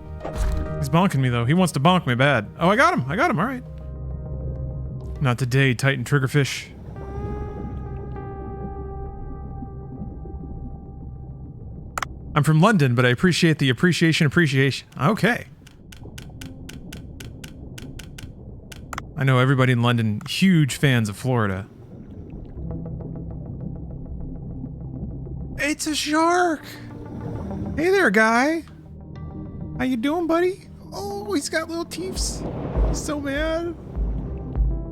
He's bonking me though. He wants to bonk me bad. Oh, I got him. All right. Not today, Titan Triggerfish. I'm from London, but I appreciate the appreciation. Okay. I know everybody in London, huge fans of Florida. It's a shark! Hey there, guy! How you doing, buddy? Oh, he's got little teeths. He's so mad.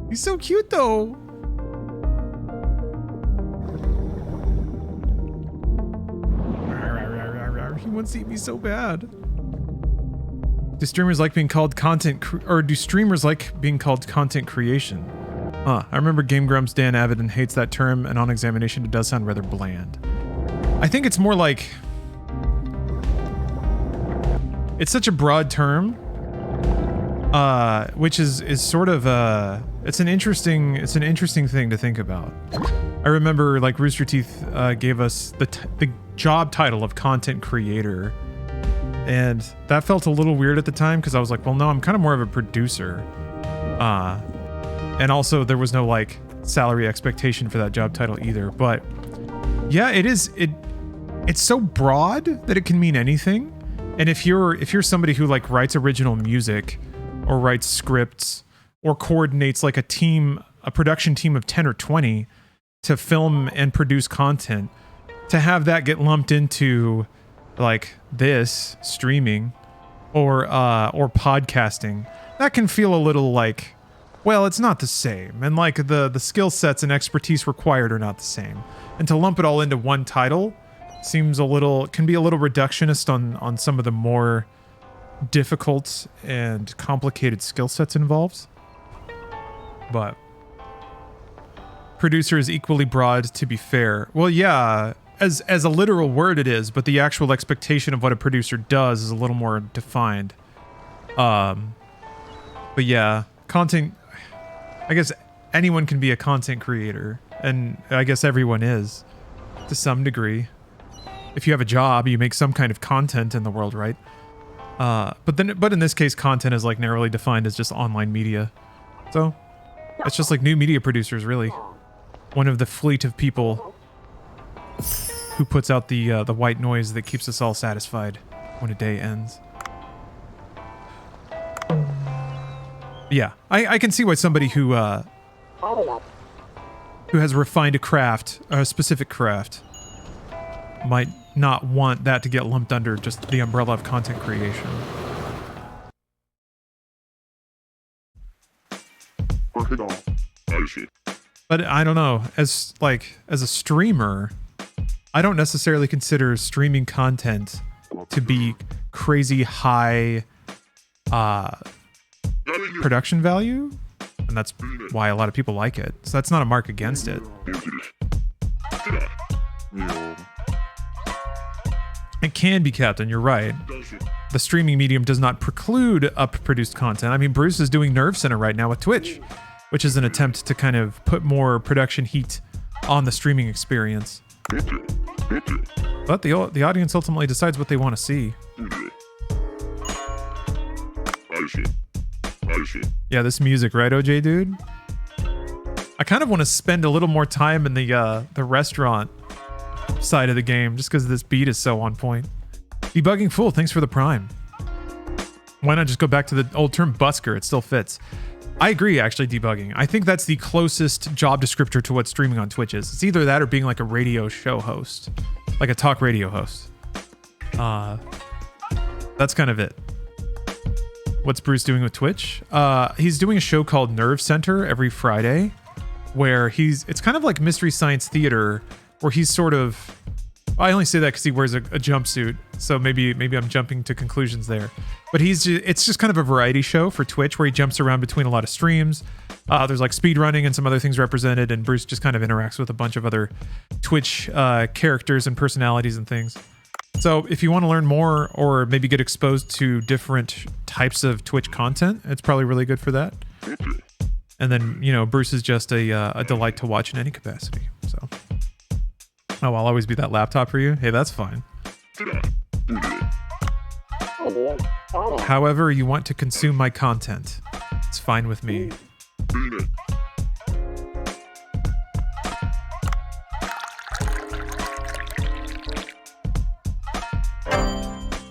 He's so cute, though. He wants to eat me so bad. Do streamers like being called content creation? Huh. I remember Game Grumps Dan Avedon hates that term, and on examination it does sound rather bland. I think it's more like... It's such a broad term which is sort of it's an interesting thing to think about. I remember like Rooster Teeth gave us the job title of content creator, and that felt a little weird at the time because I was like, well, no, I'm kind of more of a producer, and also there was no like salary expectation for that job title either. But yeah, it's so broad that it can mean anything. And if you're somebody who like writes original music or writes scripts or coordinates like a production team of 10 or 20 to film and produce content, to have that get lumped into like this streaming or podcasting, that can feel a little like, well, it's not the same. And like the skill sets and expertise required are not the same. And to lump it all into one title can be a little reductionist on some of the more difficult and complicated skill sets involved. But producer is equally broad, to be fair. Well, yeah, as a literal word it is, but the actual expectation of what a producer does is a little more defined. But yeah, content, I guess anyone can be a content creator, and I guess everyone is to some degree. If you have a job, you make some kind of content in the world, right? But in this case, content is like narrowly defined as just online media. So it's just like new media producers, really. One of the fleet of people who puts out the white noise that keeps us all satisfied when a day ends. Yeah, I can see why somebody who has refined a specific craft, might not want that to get lumped under just the umbrella of content creation. But I don't know, as a streamer, I don't necessarily consider streaming content to be crazy high production value, and that's why a lot of people like it. So that's not a mark against it. It can be, Captain, you're right. The streaming medium does not preclude up-produced content. I mean, Bruce is doing Nerve Center right now with Twitch, which is an attempt to kind of put more production heat on the streaming experience. But the audience ultimately decides what they want to see. Yeah, this music, right, OJ, dude? I kind of want to spend a little more time in the restaurant side of the game, just because this beat is so on point. Debugging Fool, thanks for the prime. Why not just go back to the old term busker? It still fits. I agree, actually, debugging. I think that's the closest job descriptor to what streaming on Twitch is. It's either that or being like a radio show host, like a talk radio host. That's kind of it. What's Bruce doing with Twitch? He's doing a show called Nerve Center every Friday, where it's kind of like Mystery Science Theater, where he's sort of, I only say that because he wears a jumpsuit, so maybe I'm jumping to conclusions there. But it's just kind of a variety show for Twitch where he jumps around between a lot of streams. There's like speed running and some other things represented, and Bruce just kind of interacts with a bunch of other Twitch characters and personalities and things. So if you want to learn more or maybe get exposed to different types of Twitch content, it's probably really good for that. And then, Bruce is just a delight to watch in any capacity. So, I'll always be that laptop for you. Hey, that's fine. However you want to consume my content, it's fine with me.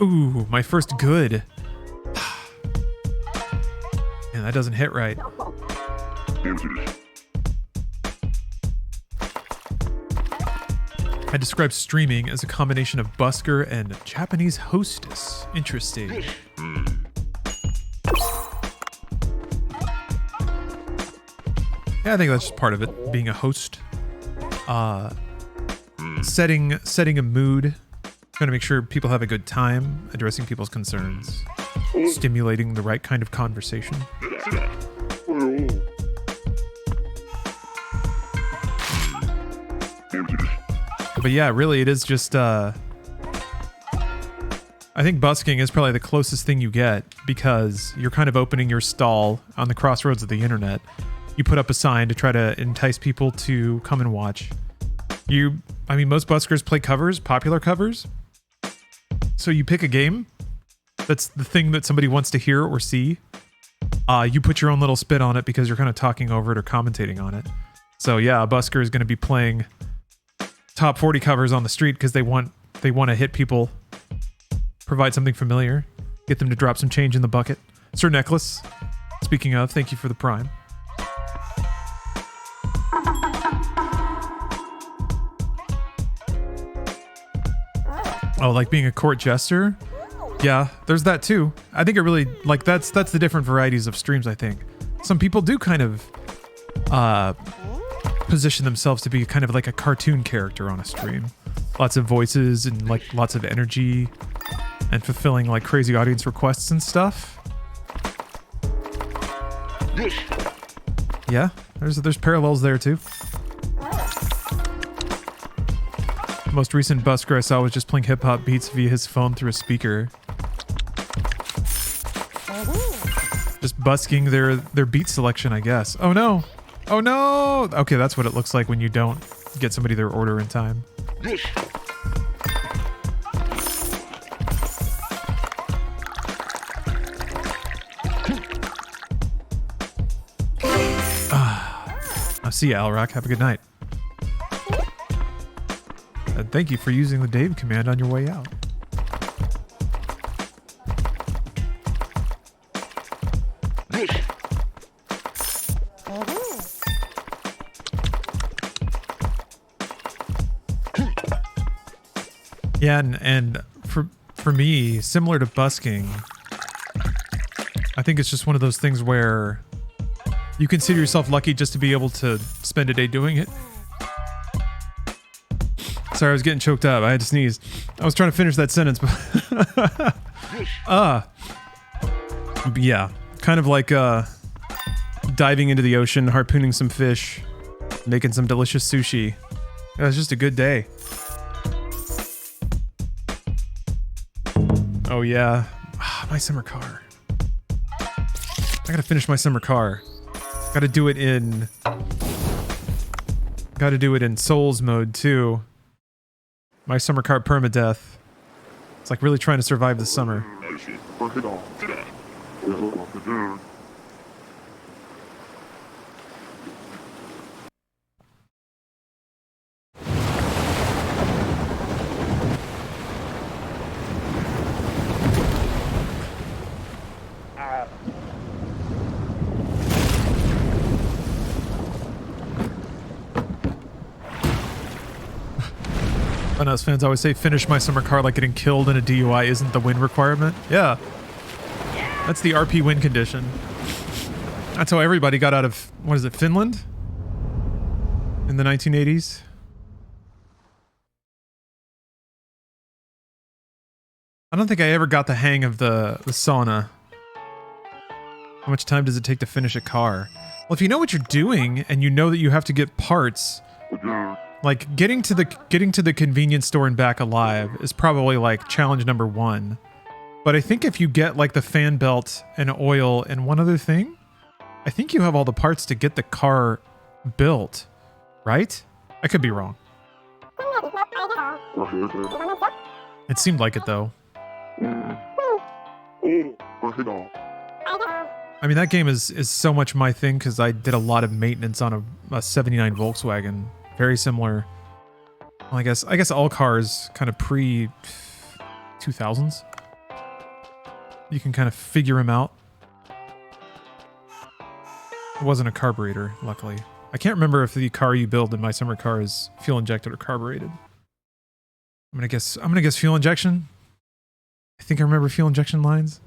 Ooh, my first good. Man, that doesn't hit right. I describe streaming as a combination of busker and Japanese hostess. Interesting. Yeah, I think that's just part of it, being a host. Setting a mood, trying to make sure people have a good time, addressing people's concerns, stimulating the right kind of conversation. But yeah, really, it is just I think busking is probably the closest thing you get because you're kind of opening your stall on the crossroads of the internet. You put up a sign to try to entice people to come and watch. I mean, most buskers play covers, popular covers. So you pick a game that's the thing that somebody wants to hear or see. You put your own little spin on it because you're kind of talking over it or commentating on it. So yeah, a busker is going to be playing top 40 covers on the street because they want to hit people, provide something familiar, get them to drop some change in the bucket. Sir Necklace, speaking of, thank you for the prime. Oh, like being a court jester? Yeah, there's that too. I think it really, like, that's the different varieties of streams, I think. Some people do kind of position themselves to be kind of like a cartoon character on a stream. Lots of voices and like lots of energy and fulfilling like crazy audience requests and stuff. Yeah, there's parallels there too. Most recent busker I saw was just playing hip-hop beats via his phone through a speaker. Just busking their beat selection, I guess. Oh no! Oh no! Okay, that's what it looks like when you don't get somebody their order in time. I'll see you, Alrock. Have a good night. And thank you for using the Dave command on your way out. Yeah, and for me, similar to busking, I think it's just one of those things where you consider yourself lucky just to be able to spend a day doing it. Sorry, I was getting choked up. I had to sneeze. I was trying to finish that sentence, but yeah, kind of like diving into the ocean, harpooning some fish, making some delicious sushi. It was just a good day. Oh yeah, my summer car. I gotta finish my summer car. Gotta do it in Souls mode too. My summer car permadeath. It's like really trying to survive the summer. Funhouse fans always say finish my summer car like getting killed in a DUI isn't the win requirement. Yeah. That's the RP win condition. That's how everybody got out of, what is it, Finland? In the 1980s? I don't think I ever got the hang of the sauna. How much time does it take to finish a car? Well, if you know what you're doing and you know that you have to get parts, like getting to the convenience store and back alive is probably like challenge number 1. But I think if you get like the fan belt and oil and one other thing, I think you have all the parts to get the car built, right? I could be wrong. It seemed like it though. I mean, that game is so much my thing because I did a lot of maintenance on a 79 Volkswagen. Very similar. Well, I guess all cars kind of pre 2000s. You can kind of figure them out. It wasn't a carburetor, luckily. I can't remember if the car you build in my summer car is fuel injected or carbureted. I'm gonna guess fuel injection. I think I remember fuel injection lines.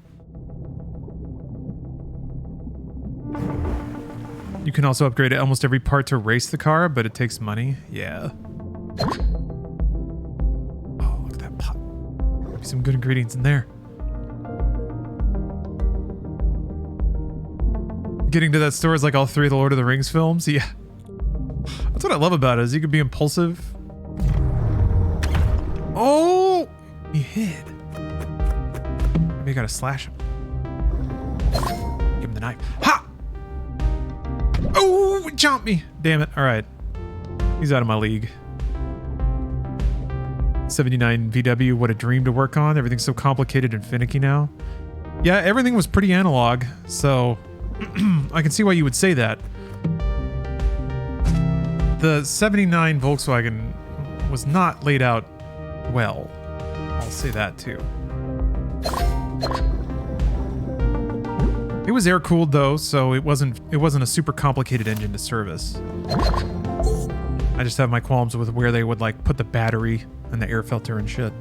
You can also upgrade almost every part to race the car, but it takes money. Yeah. Oh, look at that pot. Maybe some good ingredients in there. Getting to that store is like all 3 of the Lord of the Rings films. Yeah. That's what I love about it, is you can be impulsive. Oh! He hid. you gotta slash him. Give him the knife. Ha! Oh, it jumped me. Damn it. All right. He's out of my league. 79 VW, what a dream to work on. Everything's so complicated and finicky now. Yeah, everything was pretty analog, so I can see why you would say that. The 79 Volkswagen was not laid out well. I'll say that too. It was air-cooled though, so it wasn't a super complicated engine to service. I just have my qualms with where they would like put the battery and the air filter and shit.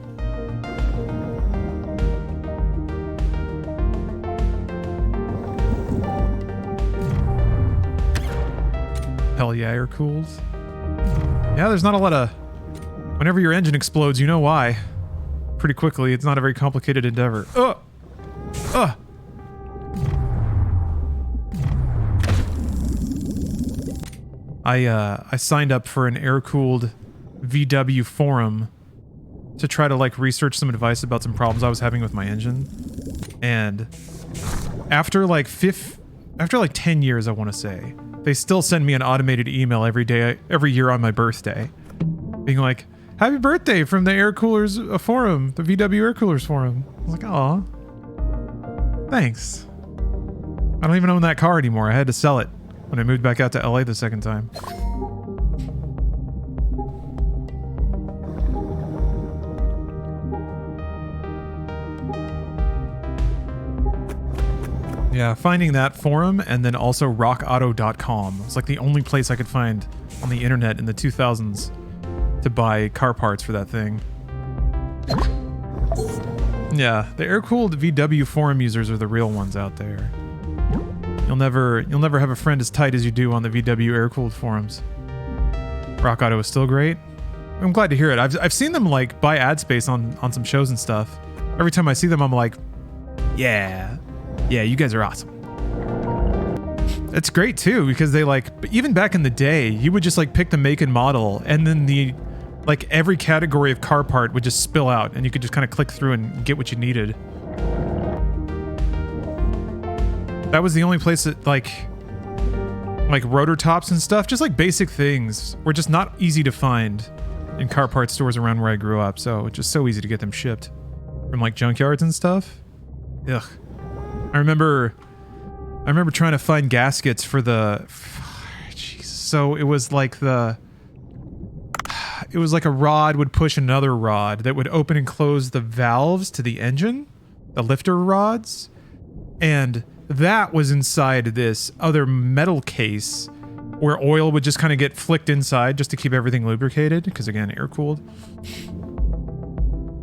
Hell yeah, air cooled. Yeah, there's not a lot of... Whenever your engine explodes, you know why. Pretty quickly, it's not a very complicated endeavor. I signed up for an air-cooled VW forum to try to like research some advice about some problems I was having with my engine. And after like 10 years, I want to say, they still send me an automated email every year on my birthday, being like, "Happy birthday from the air coolers forum, the VW air coolers forum." I was like, "Aw, thanks." I don't even own that car anymore. I had to sell it when I moved back out to LA the second time. Yeah, finding that forum and then also rockauto.com. It's like the only place I could find on the internet in the 2000s to buy car parts for that thing. Yeah, the air-cooled VW forum users are the real ones out there. You'll never have a friend as tight as you do on the VW air-cooled forums. Rock Auto is still great. I'm glad to hear it. I've seen them like buy ad space on some shows and stuff. Every time I see them, I'm like, yeah, you guys are awesome. It's great too because they like, even back in the day, you would just like pick the make and model, and then the like every category of car part would just spill out, and you could just kind of click through and get what you needed. That was the only place that like rotor tops and stuff, just like basic things, were just not easy to find in car parts stores around where I grew up. So it's just so easy to get them shipped from like junkyards and stuff. Ugh. I remember trying to find gaskets for the... Jeez. So it was like a rod would push another rod that would open and close the valves to the engine, the lifter rods, and that was inside this other metal case where oil would just kind of get flicked inside just to keep everything lubricated, because again, air-cooled.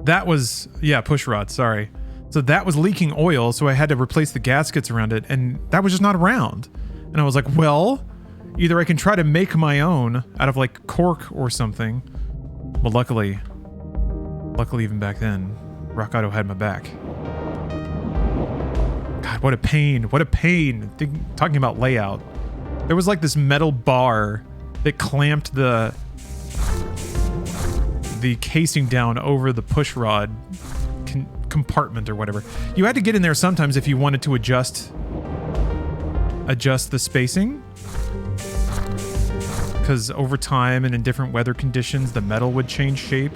That was... Yeah, push rod, sorry. So that was leaking oil, so I had to replace the gaskets around it, and that was just not around. And I was like, well, either I can try to make my own out of like cork or something. Well, luckily even back then, Rock Auto had my back. God, what a pain. What a pain. Talking about layout. There was like this metal bar that clamped the casing down over the push rod compartment or whatever. You had to get in there sometimes if you wanted to adjust the spacing, because over time and in different weather conditions the metal would change shape.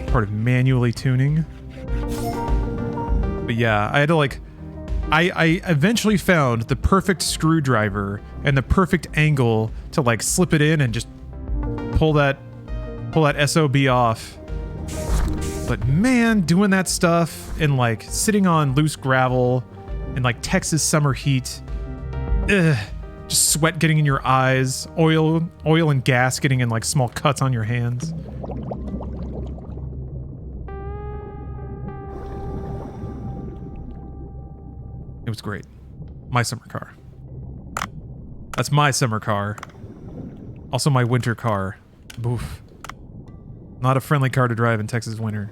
Part of manually tuning. But yeah, I had to like I eventually found the perfect screwdriver and the perfect angle to like slip it in and just pull that SOB off. But man, doing that stuff and like sitting on loose gravel in like Texas summer heat, just sweat getting in your eyes, oil and gas getting in like small cuts on your hands. It was great. My summer car. That's my summer car. Also my winter car. Boof. Not a friendly car to drive in Texas winter.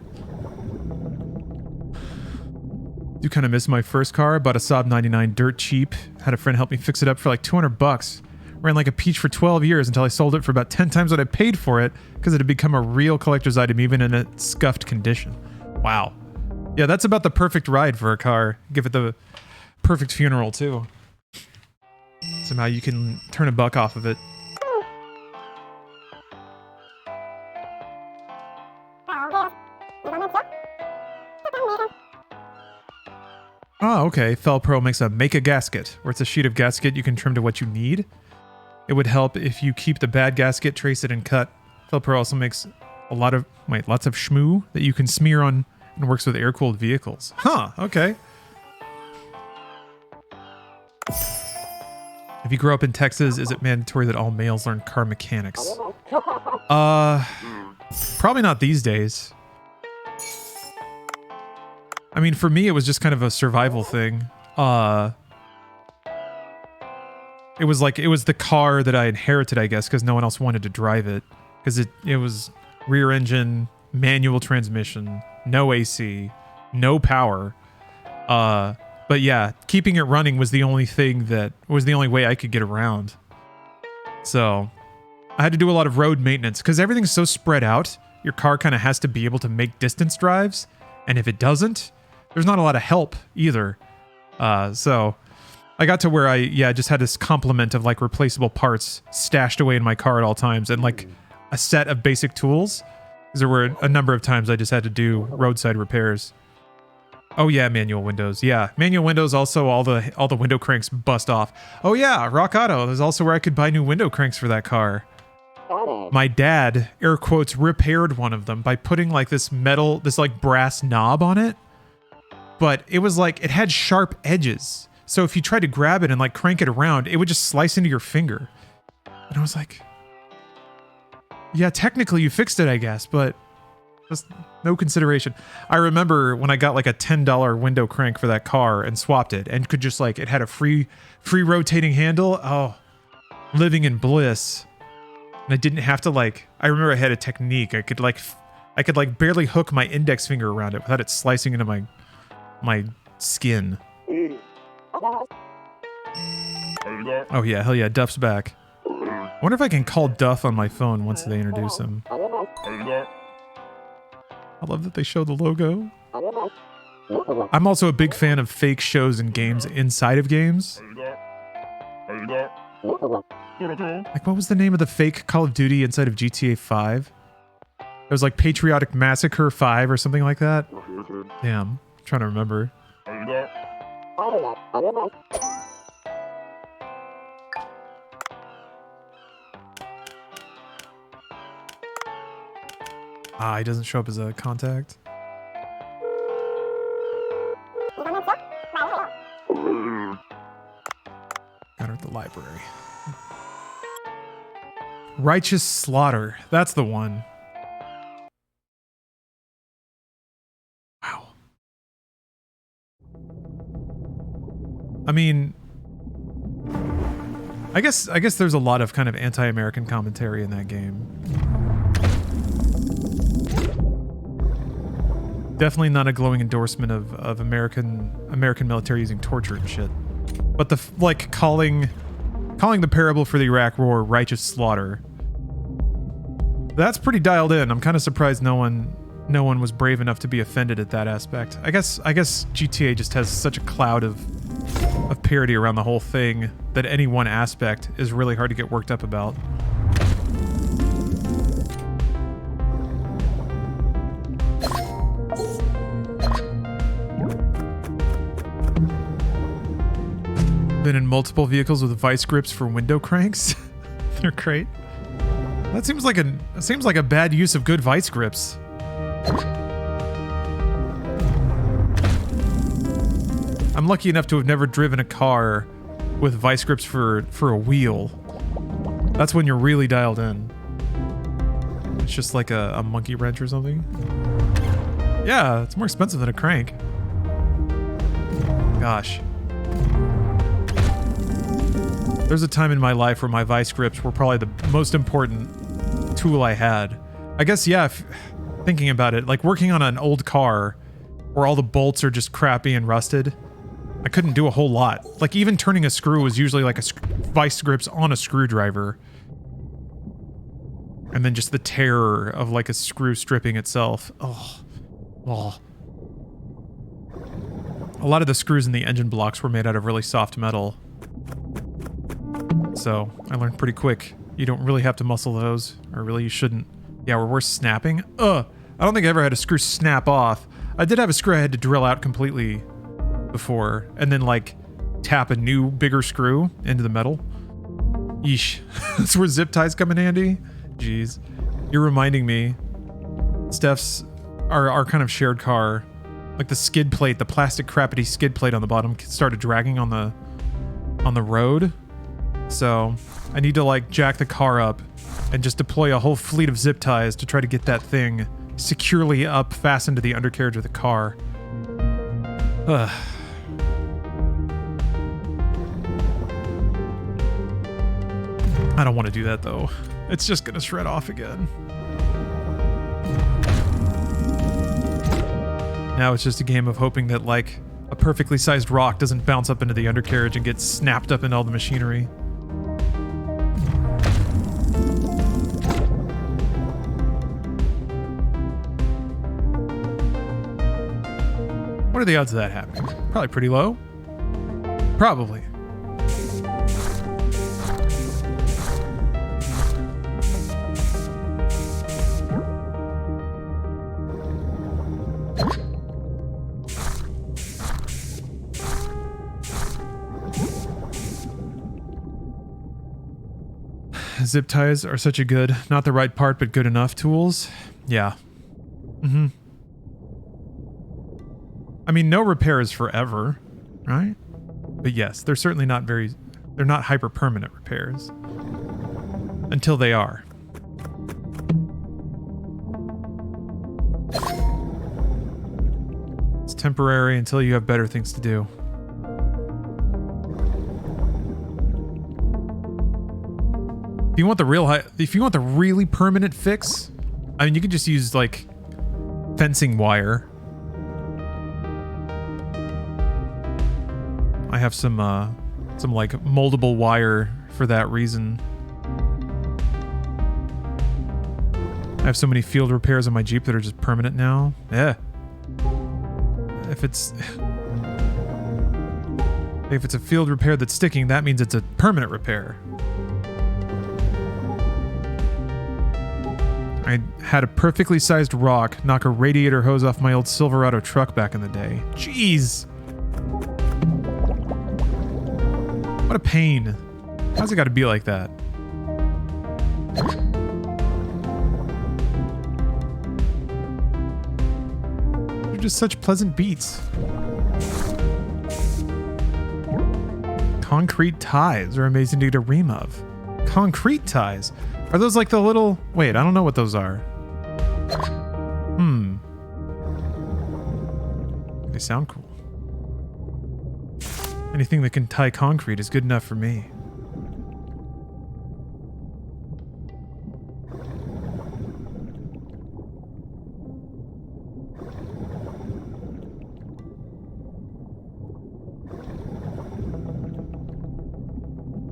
Do kind of miss my first car. Bought a Saab 99 dirt cheap. Had a friend help me fix it up for like $200. Ran like a peach for 12 years until I sold it for about 10 times what I paid for it because it had become a real collector's item even in a scuffed condition. Wow. Yeah, that's about the perfect ride for a car. Give it the perfect funeral too. Somehow you can turn $1 off of it. Oh, okay. Felpro makes a make a gasket, where it's a sheet of gasket you can trim to what you need. It would help if you keep the bad gasket, trace it, and cut. Felpro also makes lots of shmoo that you can smear on and works with air-cooled vehicles. Huh, okay. If you grow up in Texas, is it mandatory that all males learn car mechanics? Probably not these days. I mean, for me, it was just kind of a survival thing. It was the car that I inherited, I guess, because no one else wanted to drive it. Because it was rear engine, manual transmission, no AC, no power. But yeah, keeping it running was the only way I could get around. So I had to do a lot of road maintenance because everything's so spread out. Your car kind of has to be able to make distance drives. And if it doesn't, there's not a lot of help either. So I got to where I just had this complement of like replaceable parts stashed away in my car at all times and like a set of basic tools. Because there were a number of times I just had to do roadside repairs. Oh yeah, manual windows. Yeah, manual windows. Also, all the window cranks bust off. Oh yeah, Rock Auto. There's also where I could buy new window cranks for that car. My dad, air quotes, repaired one of them by putting like this like brass knob on it. But it was like, it had sharp edges. So if you tried to grab it and like crank it around, it would just slice into your finger. And I was like, yeah, technically you fixed it, I guess, but just no consideration. I remember when I got like a $10 window crank for that car and swapped it and could just like, it had a free rotating handle. Oh, living in bliss. And I didn't have to like, I remember I had a technique. I could barely hook my index finger around it without it slicing into my skin. Oh yeah, hell yeah, Duff's back. I wonder if I can call Duff on my phone once they introduce him. I love that they show the logo. I'm also a big fan of fake shows and games inside of games. Like, what was the name of the fake Call of Duty inside of GTA 5? It was like Patriotic Massacre 5 or something like that. Damn, I'm trying to remember. Ah, he doesn't show up as a contact. Got her at the library. Righteous Slaughter. That's the one. Wow. I mean, I guess there's a lot of kind of anti-American commentary in that game. Definitely not a glowing endorsement of American military using torture and shit. But calling the parable for the Iraq War Righteous Slaughter. That's pretty dialed in. I'm kind of surprised no one was brave enough to be offended at that aspect. I guess GTA just has such a cloud of parody around the whole thing that any one aspect is really hard to get worked up about. Been in multiple vehicles with vice grips for window cranks. They're great. That seems like a bad use of good vice grips. I'm lucky enough to have never driven a car with vice grips for a wheel. That's when you're really dialed in. It's just like a monkey wrench or something. Yeah, it's more expensive than a crank. Gosh. There's a time in my life where my vice grips were probably the most important tool I had. I guess, yeah, thinking about it, like working on an old car where all the bolts are just crappy and rusted, I couldn't do a whole lot. Like, even turning a screw was usually like a vice grips on a screwdriver. And then just the terror of like a screw stripping itself. Oh. Oh. A lot of the screws in the engine blocks were made out of really soft metal. So, I learned pretty quick. You don't really have to muscle those. Or really, you shouldn't. Yeah, we're worse snapping. I don't think I ever had a screw snap off. I did have a screw I had to drill out completely before. And then, like, tap a new, bigger screw into the metal. Yeesh. That's where zip ties come in handy. Jeez. You're reminding me. Steph's, our kind of shared car, like the skid plate, the plastic crappity skid plate on the bottom started dragging on the road. So I need to like jack the car up and just deploy a whole fleet of zip ties to try to get that thing securely up, fastened to the undercarriage of the car. Ugh. I don't want to do that though. It's just gonna shred off again. Now it's just a game of hoping that, like, a perfectly sized rock doesn't bounce up into the undercarriage and get snapped up in all the machinery. What are the odds of that happening? Probably pretty low. Probably. Zip ties are such a good, not the right part, but good enough tools. Yeah. Mm-hmm. I mean, no repair is forever, right? But yes, they're certainly not they're not hyper-permanent repairs. Until they are. It's temporary until you have better things to do. If you want the really permanent fix, I mean, you can just use like fencing wire. I have some like moldable wire for that reason. I have so many field repairs on my Jeep that are just permanent now. Yeah. If it's a field repair that's sticking, that means it's a permanent repair. I had a perfectly sized rock knock a radiator hose off my old Silverado truck back in the day. Jeez. What a pain. How's it got to be like that? They're just such pleasant beats. Concrete ties are amazing to get a ream of. Concrete ties? Are those like the little... Wait, I don't know what those are. They sound cool. Anything that can tie concrete is good enough for me.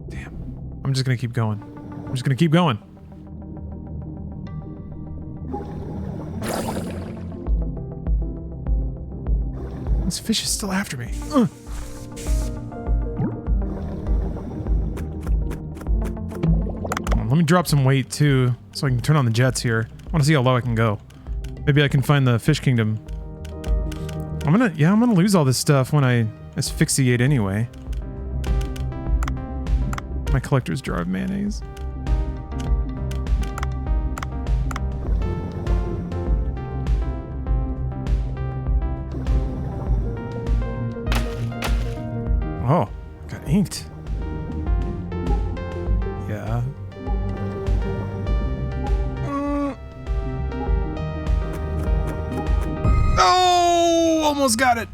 Damn. I'm just gonna keep going. I'm just gonna keep going. This fish is still after me. Let me drop some weight too, so I can turn on the jets here. I want to see how low I can go. Maybe I can find the fish kingdom. I'm gonna lose all this stuff when I asphyxiate anyway. My collector's jar of mayonnaise. Oh, got inked. Yeah. Oh, almost got it.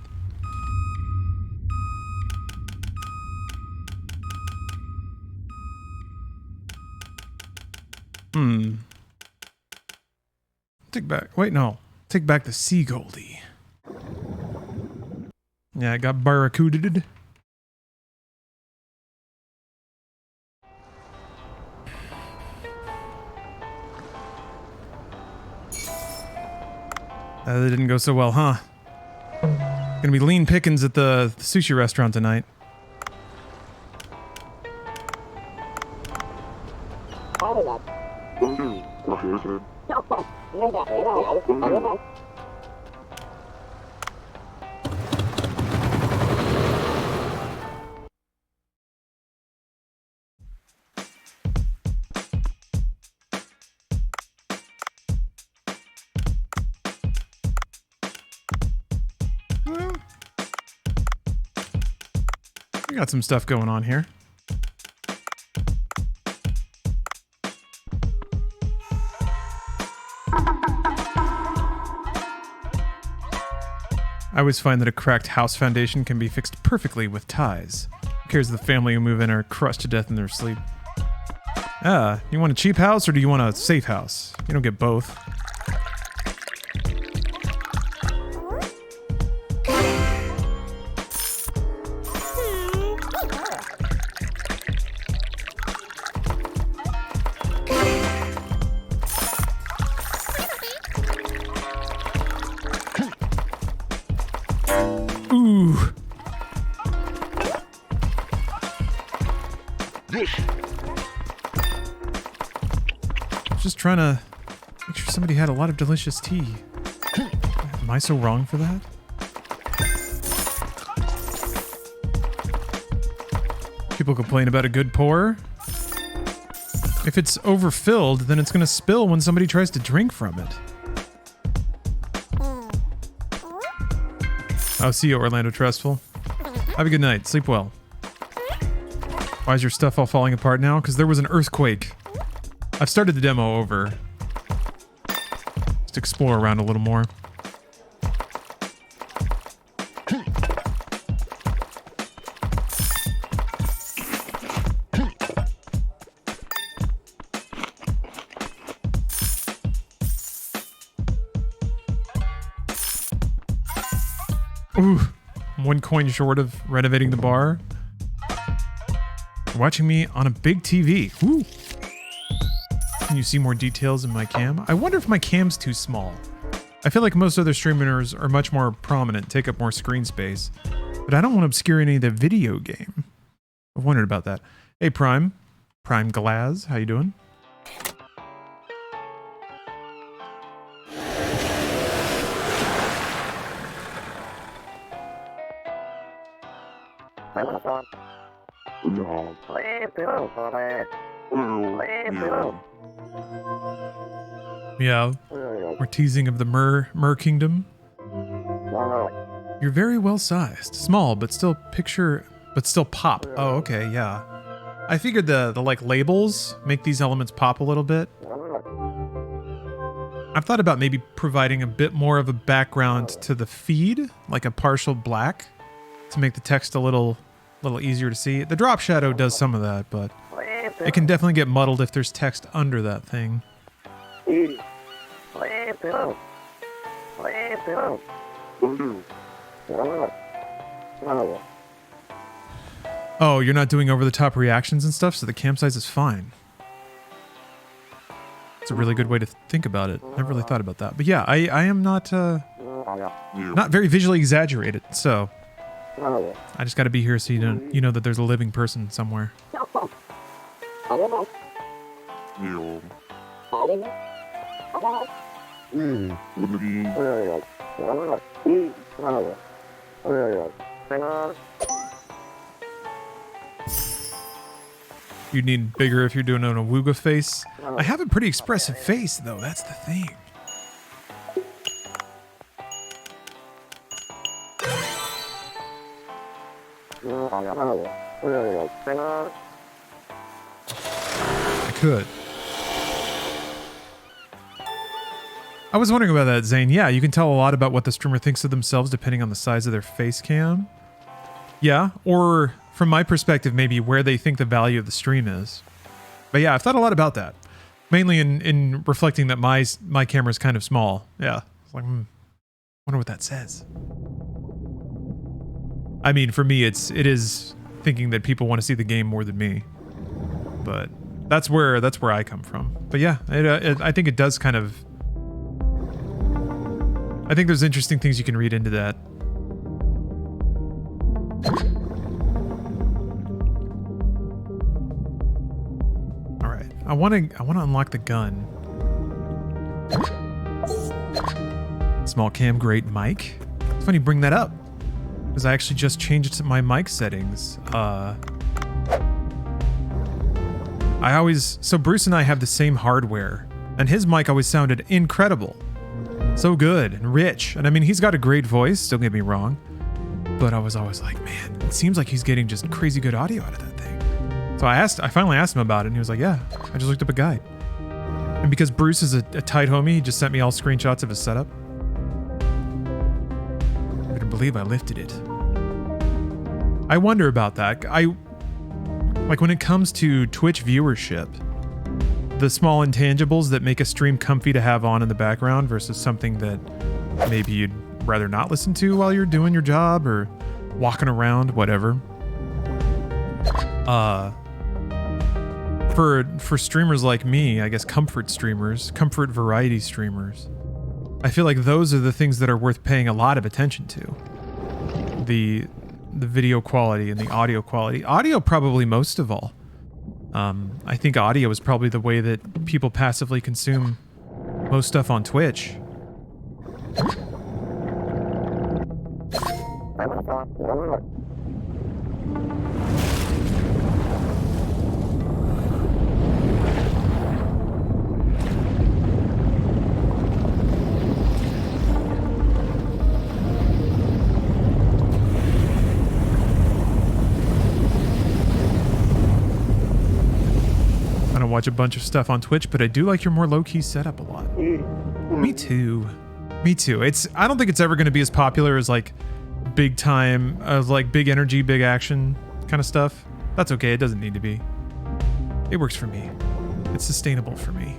Take back. Wait, no. Take back the sea goldie. Yeah, it got barracudaed. That didn't go so well, huh? Gonna be lean pickings at the sushi restaurant tonight. Well, we got some stuff going on here. I always find that a cracked house foundation can be fixed perfectly with ties. Who cares if the family who move in are crushed to death in their sleep? You want a cheap house or do you want a safe house? You don't get both. Just trying to make sure somebody had a lot of delicious tea. Am I so wrong for that? People complain about a good pour. If it's overfilled, then it's going to spill when somebody tries to drink from it. I'll see you, Orlando Trustful. Have a good night. Sleep well. Why is your stuff all falling apart now? Because there was an earthquake. I've started the demo over. Just explore around a little more. Ooh, I'm 1 coin short of renovating the bar. You're watching me on a big TV. Woo! Can you see more details in my cam? I wonder if my cam's too small. I feel like most other streamers are much more prominent, take up more screen space. But I don't want to obscure any of the video game. I've wondered about that. Hey, Prime. Prime Glaz, how you doing? Yeah, we're teasing of the Mer Kingdom. You're very well sized, small, but still pop. Oh, okay, yeah. I figured the like labels make these elements pop a little bit. I've thought about maybe providing a bit more of a background to the feed, like a partial black, to make the text a little easier to see. The drop shadow does some of that, but it can definitely get muddled if there's text under that thing. Oh, you're not doing over-the-top reactions and stuff, so the cam size is fine. It's a really good way to think about it. Never really thought about that. But yeah, I am not very visually exaggerated, so I just got to be here so you know that there's a living person somewhere. You need bigger if you're doing an awooga face. I have a pretty expressive face, though. That's the thing. I could. I was wondering about that, Zane. Yeah, you can tell a lot about what the streamer thinks of themselves depending on the size of their face cam. Yeah, or from my perspective, maybe where they think the value of the stream is. But yeah, I've thought a lot about that. Mainly in reflecting that my camera is kind of small. Yeah. It's like, wonder what that says. I mean, for me, it is thinking that people want to see the game more than me. But that's where I come from. But yeah, I think it does kind of. I think there's interesting things you can read into that. All right, I want to unlock the gun. Small cam, great mic. It's funny you bring that up, because I actually just changed my mic settings. So Bruce and I have the same hardware, and his mic always sounded incredible. So good and rich. And I mean, he's got a great voice, don't get me wrong. But I was always like, man, it seems like he's getting just crazy good audio out of that thing. So I finally asked him about it, and he was like, yeah, I just looked up a guide. And because Bruce is a tight homie, he just sent me all screenshots of his setup. I couldn't believe I lifted it. I wonder about that. Like when it comes to Twitch viewership, the small intangibles that make a stream comfy to have on in the background versus something that maybe you'd rather not listen to while you're doing your job or walking around, whatever. For streamers like me, I guess comfort variety streamers, I feel like those are the things that are worth paying a lot of attention to. The video quality and the audio quality. Audio probably most of all. I think audio is probably the way that people passively consume most stuff on Twitch. Watch a bunch of stuff on Twitch, but I do like your more low-key setup a lot. Me too. I don't think it's ever going to be as popular as like big time, like big energy, big action kind of stuff. That's okay. It doesn't need to be. It works for me. It's sustainable for me.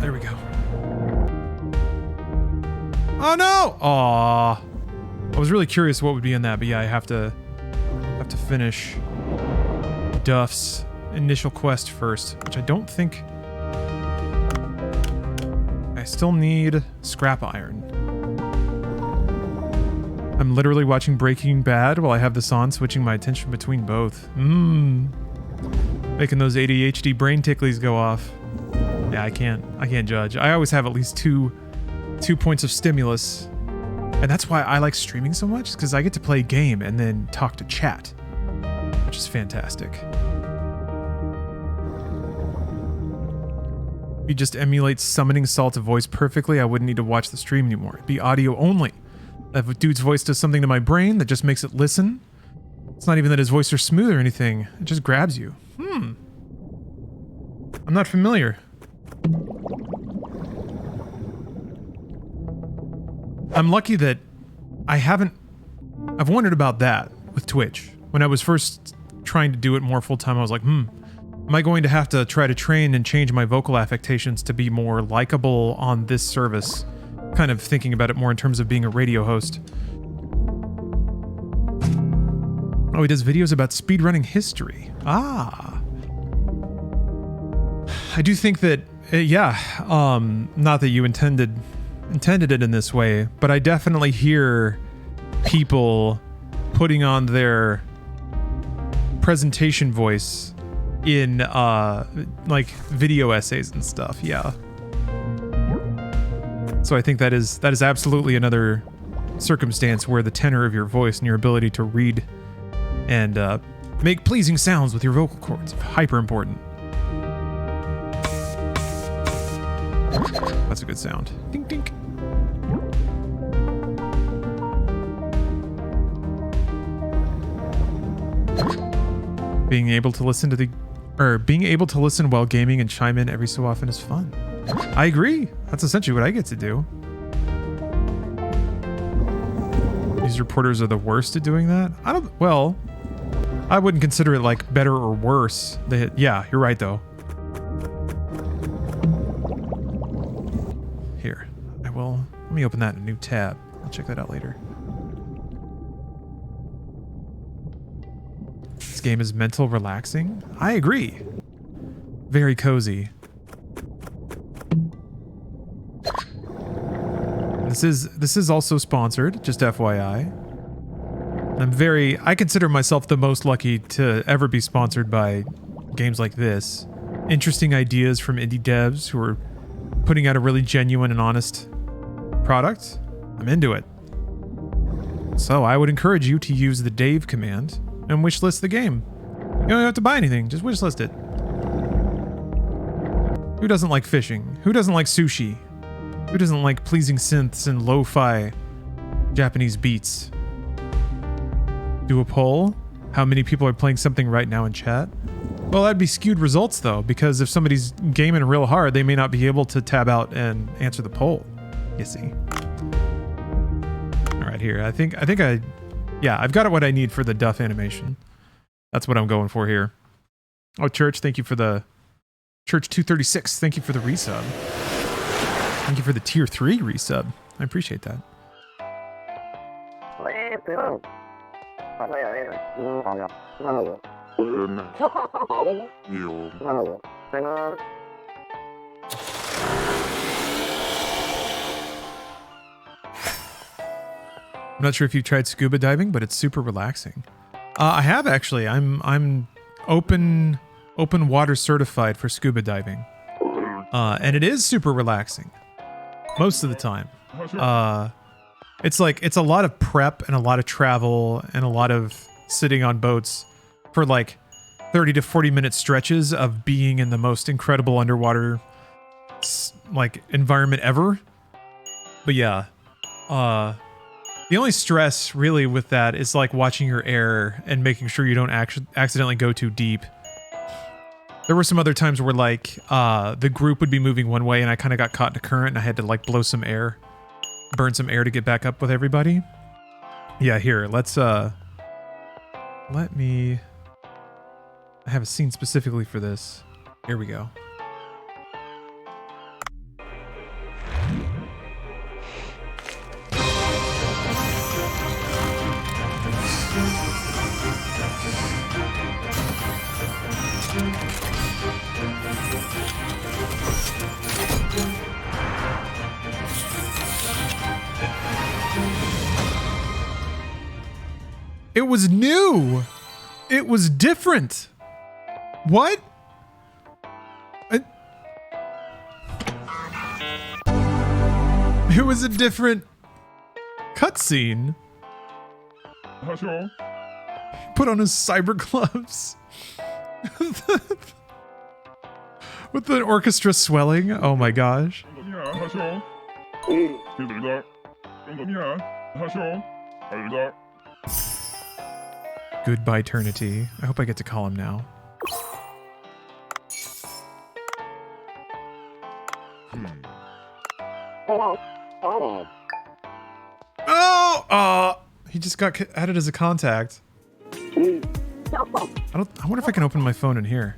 There we go. Oh no! Aw. I was really curious what would be in that, but yeah, I have to finish Duff's initial quest first, which I don't think. I still need scrap iron. I'm literally watching Breaking Bad while I have this on, switching my attention between both. Making those ADHD brain ticklies go off. Yeah, I can't judge. I always have at least two points of stimulus. And that's why I like streaming so much, because I get to play a game and then talk to chat, which is fantastic. If you just emulate summoning Salt's voice perfectly, I wouldn't need to watch the stream anymore. It'd be audio only. If a dude's voice does something to my brain that just makes it listen, it's not even that his voice is smooth or anything. It just grabs you. I'm not familiar. I'm lucky that I've wondered about that with Twitch. When I was first trying to do it more full-time, I was like, am I going to have to try to train and change my vocal affectations to be more likable on this service? Kind of thinking about it more in terms of being a radio host. Oh, he does videos about speedrunning history. I do think that, not that you intended it in this way, but I definitely hear people putting on their presentation voice in like video essays and stuff. Yeah. So I think that is absolutely another circumstance where the tenor of your voice and your ability to read and make pleasing sounds with your vocal cords is hyper important. That's a good sound. Dink dink. Being able to listen while gaming and chime in every so often is fun. I agree. That's essentially what I get to do. These reporters are the worst at doing that. I wouldn't consider it like better or worse. Yeah, you're right though. Here, let me open that in a new tab. check that out later. This game is mental relaxing. I agree. Very cozy. This is also sponsored, just FYI. I consider myself the most lucky to ever be sponsored by games like this. Interesting ideas from indie devs who are putting out a really genuine and honest product. I'm into it. So I would encourage you to use the Dave command and wishlist the game. You don't have to buy anything, just wishlist it. Who doesn't like fishing? Who doesn't like sushi? Who doesn't like pleasing synths and lo-fi Japanese beats? Do a poll? How many people are playing something right now in chat? Well, that'd be skewed results though, because if somebody's gaming real hard, they may not be able to tab out and answer the poll. You see. All right, here. Yeah, I've got what I need for the Duff animation. That's what I'm going for here. Oh, Church, thank you for the Church 236. Thank you for the resub. Thank you for the tier 3 resub. I appreciate that. I'm not sure if you've tried scuba diving, but it's super relaxing. I have actually. I'm open water certified for scuba diving. And it is super relaxing. Most of the time. It's a lot of prep and a lot of travel and a lot of sitting on boats for like 30 to 40 minute stretches of being in the most incredible underwater like environment ever. But yeah, the only stress really with that is like watching your air and making sure you don't accidentally go too deep. There were some other times where like the group would be moving one way and I kind of got caught in a current and I had to like blow some air, burn some air to get back up with everybody. Yeah, here, I have a scene specifically for this. Here we go. It was new. It was different. What? It was a different cutscene. Put on his cyber gloves. With the orchestra swelling. Oh my gosh. Goodbye, Eternity. I hope I get to call him now. Oh! He just got added as a contact. I wonder if I can open my phone in here.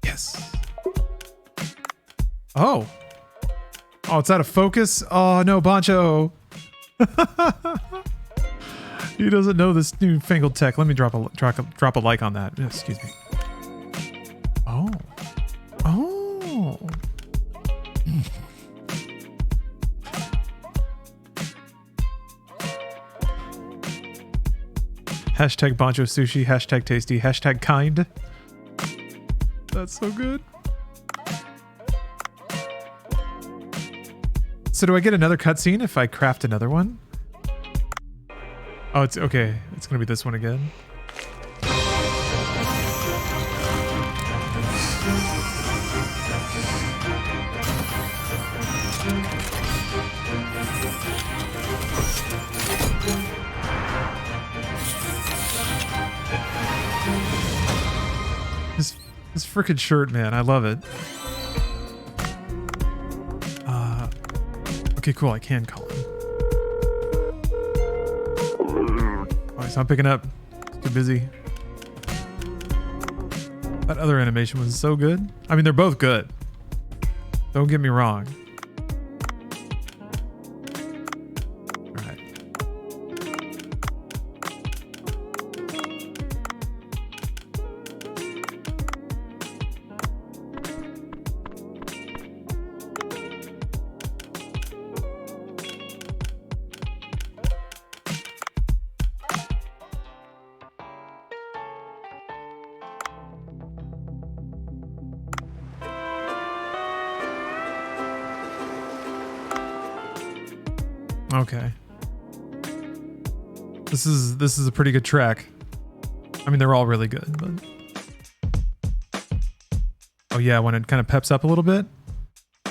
Yes. Oh. Oh, it's out of focus? Oh no, Bancho. He doesn't know this newfangled tech. Let me drop a like on that. Excuse me. Oh. Oh. Hashtag Bancho Sushi, hashtag tasty, hashtag kind. That's so good. So do I get another cutscene if I craft another one? Oh, it's okay. It's gonna be this one again. This frickin' shirt, man. I love it. Okay, cool. I can call him. Oh, he's not picking up. He's too busy. That other animation was so good. I mean, they're both good. Don't get me wrong. All right. Okay. This is a pretty good track. I mean, they're all really good, but oh yeah, when it kind of peps up a little bit. I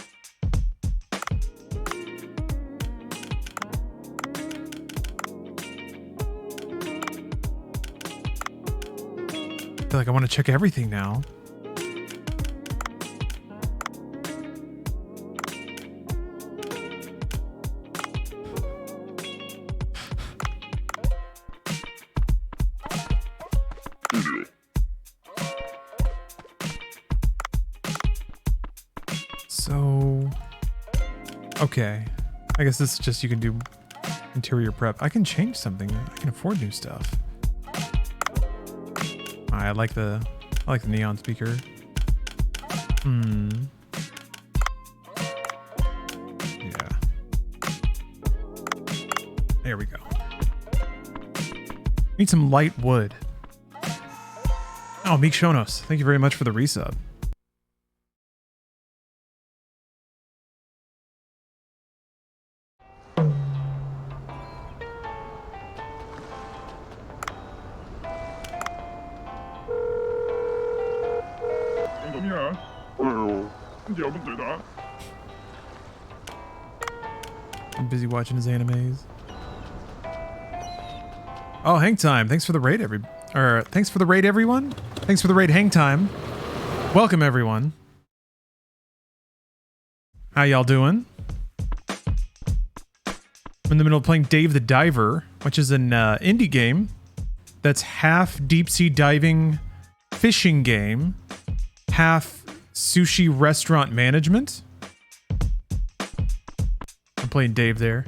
feel like I want to check everything now. So, okay. I guess this is just, you can do interior prep. I can change something. I can afford new stuff. I like the neon speaker. Yeah. There we go. Need some light wood. Oh, Meek Shonos. Thank you very much for the resub. I'm busy watching his animes. Oh, hang time. Thanks for the raid, thanks for the raid, everyone. Thanks for the raid, hang time. Welcome, everyone. How y'all doing? I'm in the middle of playing Dave the Diver, which is an indie game that's half deep sea diving fishing game, half sushi restaurant management. I'm playing Dave there.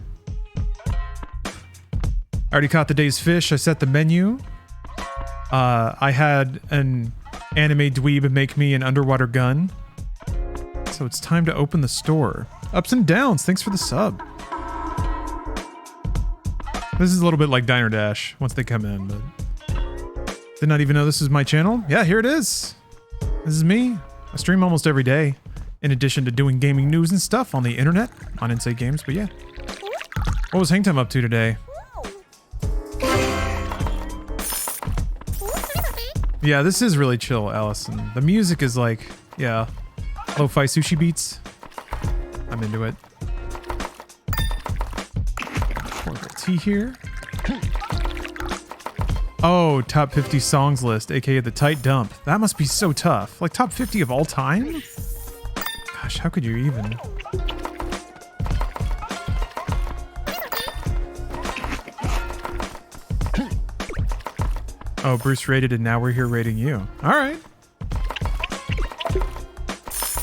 I already caught the day's fish. I set the menu. I had an anime dweeb make me an underwater gun. So it's time to open the store. Ups and downs. Thanks for the sub. This is a little bit like Diner Dash once they come in, but did not even know this is my channel. Yeah, here it is. This is me. I stream almost every day, in addition to doing gaming news and stuff on the internet, on Inside Games, but yeah. What was Hangtime up to today? Yeah, this is really chill, Allison. The music is like, yeah, lo-fi sushi beats. I'm into it. Pour a little tea here. Oh, top 50 songs list, aka the tight dump. That must be so tough. Like top 50 of all time? Gosh, how could you even? Oh, Bruce rated and now we're here rating you. All right.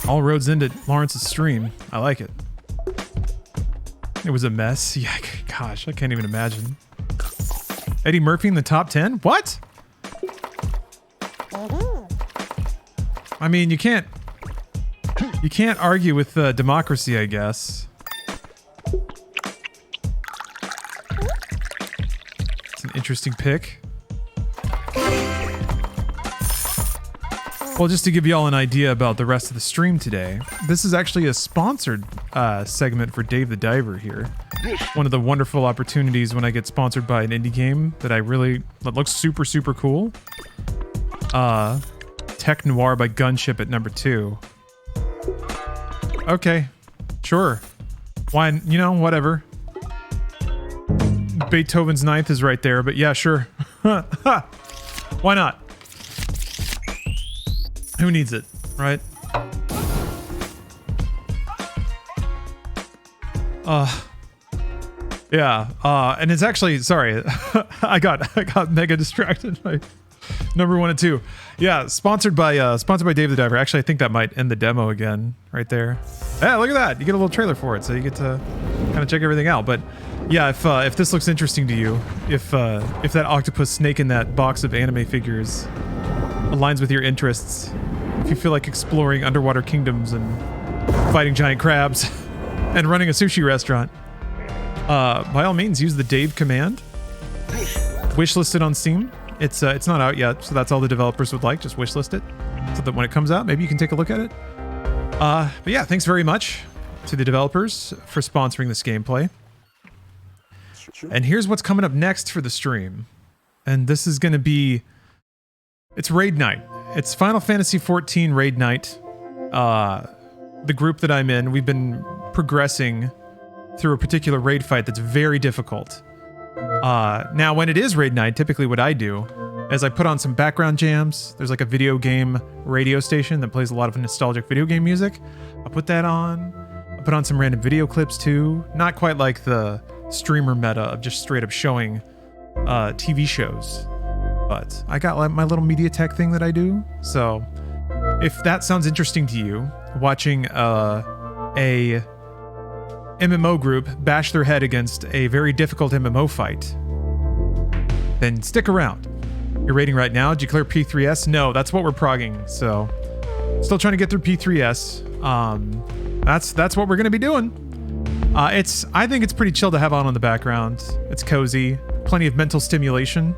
All roads end at Lawrence's stream. I like it. It was a mess. Yeah, gosh, I can't even imagine. Eddie Murphy in the top 10? What? I mean, you can't argue with democracy, I guess. It's an interesting pick. Well, just to give you all an idea about the rest of the stream today, this is actually a sponsored segment for Dave the Diver here. One of the wonderful opportunities when I get sponsored by an indie game that that looks super, super cool. Tech Noir by Gunship at number 2. Okay, sure. Why, whatever. Beethoven's Ninth is right there, but yeah, sure. Why not? Who needs it, right? Yeah, and it's actually, sorry, I got mega distracted by number 1 and 2. Yeah, sponsored by Dave the Diver. Actually, I think that might end the demo again right there. Yeah, look at that. You get a little trailer for it, so you get to kind of check everything out. But yeah, if this looks interesting to you, if that octopus snake in that box of anime figures aligns with your interests, if you feel like exploring underwater kingdoms and fighting giant crabs and running a sushi restaurant, by all means, use the Dave command. Wishlist it on Steam. It's not out yet, so that's all the developers would like. Just wishlist it, so that when it comes out, maybe you can take a look at it. But yeah, thanks very much to the developers for sponsoring this gameplay. And here's what's coming up next for the stream. And this is going to be... It's Raid Night. It's Final Fantasy XIV Raid Night. The group that I'm in, we've been progressing through a particular raid fight that's very difficult. Now, when it is raid night, typically what I do is I put on some background jams. There's like a video game radio station that plays a lot of nostalgic video game music. I put that on. I put on some random video clips too. Not quite like the streamer meta of just straight up showing TV shows. But I got like my little media tech thing that I do. So if that sounds interesting to you, watching a MMO group bash their head against a very difficult MMO fight, then stick around. You're raiding right now. Did you clear P3S? No, that's what we're progging. So still trying to get through P3S. That's what we're going to be doing. I think it's pretty chill to have on the background. It's cozy. Plenty of mental stimulation.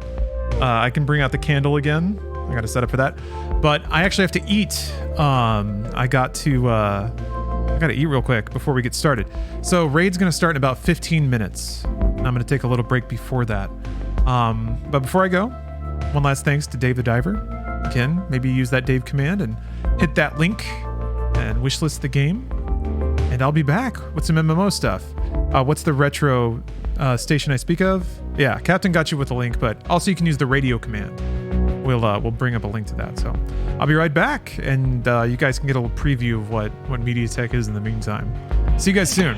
I can bring out the candle again. I got to set up for that. But I actually have to eat. I got to eat real quick before we get started. So raid's going to start in about 15 minutes. I'm going to take a little break before that. But before I go, one last thanks to Dave the Diver. Again, maybe use that Dave command and hit that link and wishlist the game. And I'll be back with some MMO stuff. What's the retro station I speak of? Yeah, Captain got you with a link, but also you can use the radio command. We'll bring up a link to that. So I'll be right back, and you guys can get a little preview of what MediaTek is in the meantime. See you guys soon.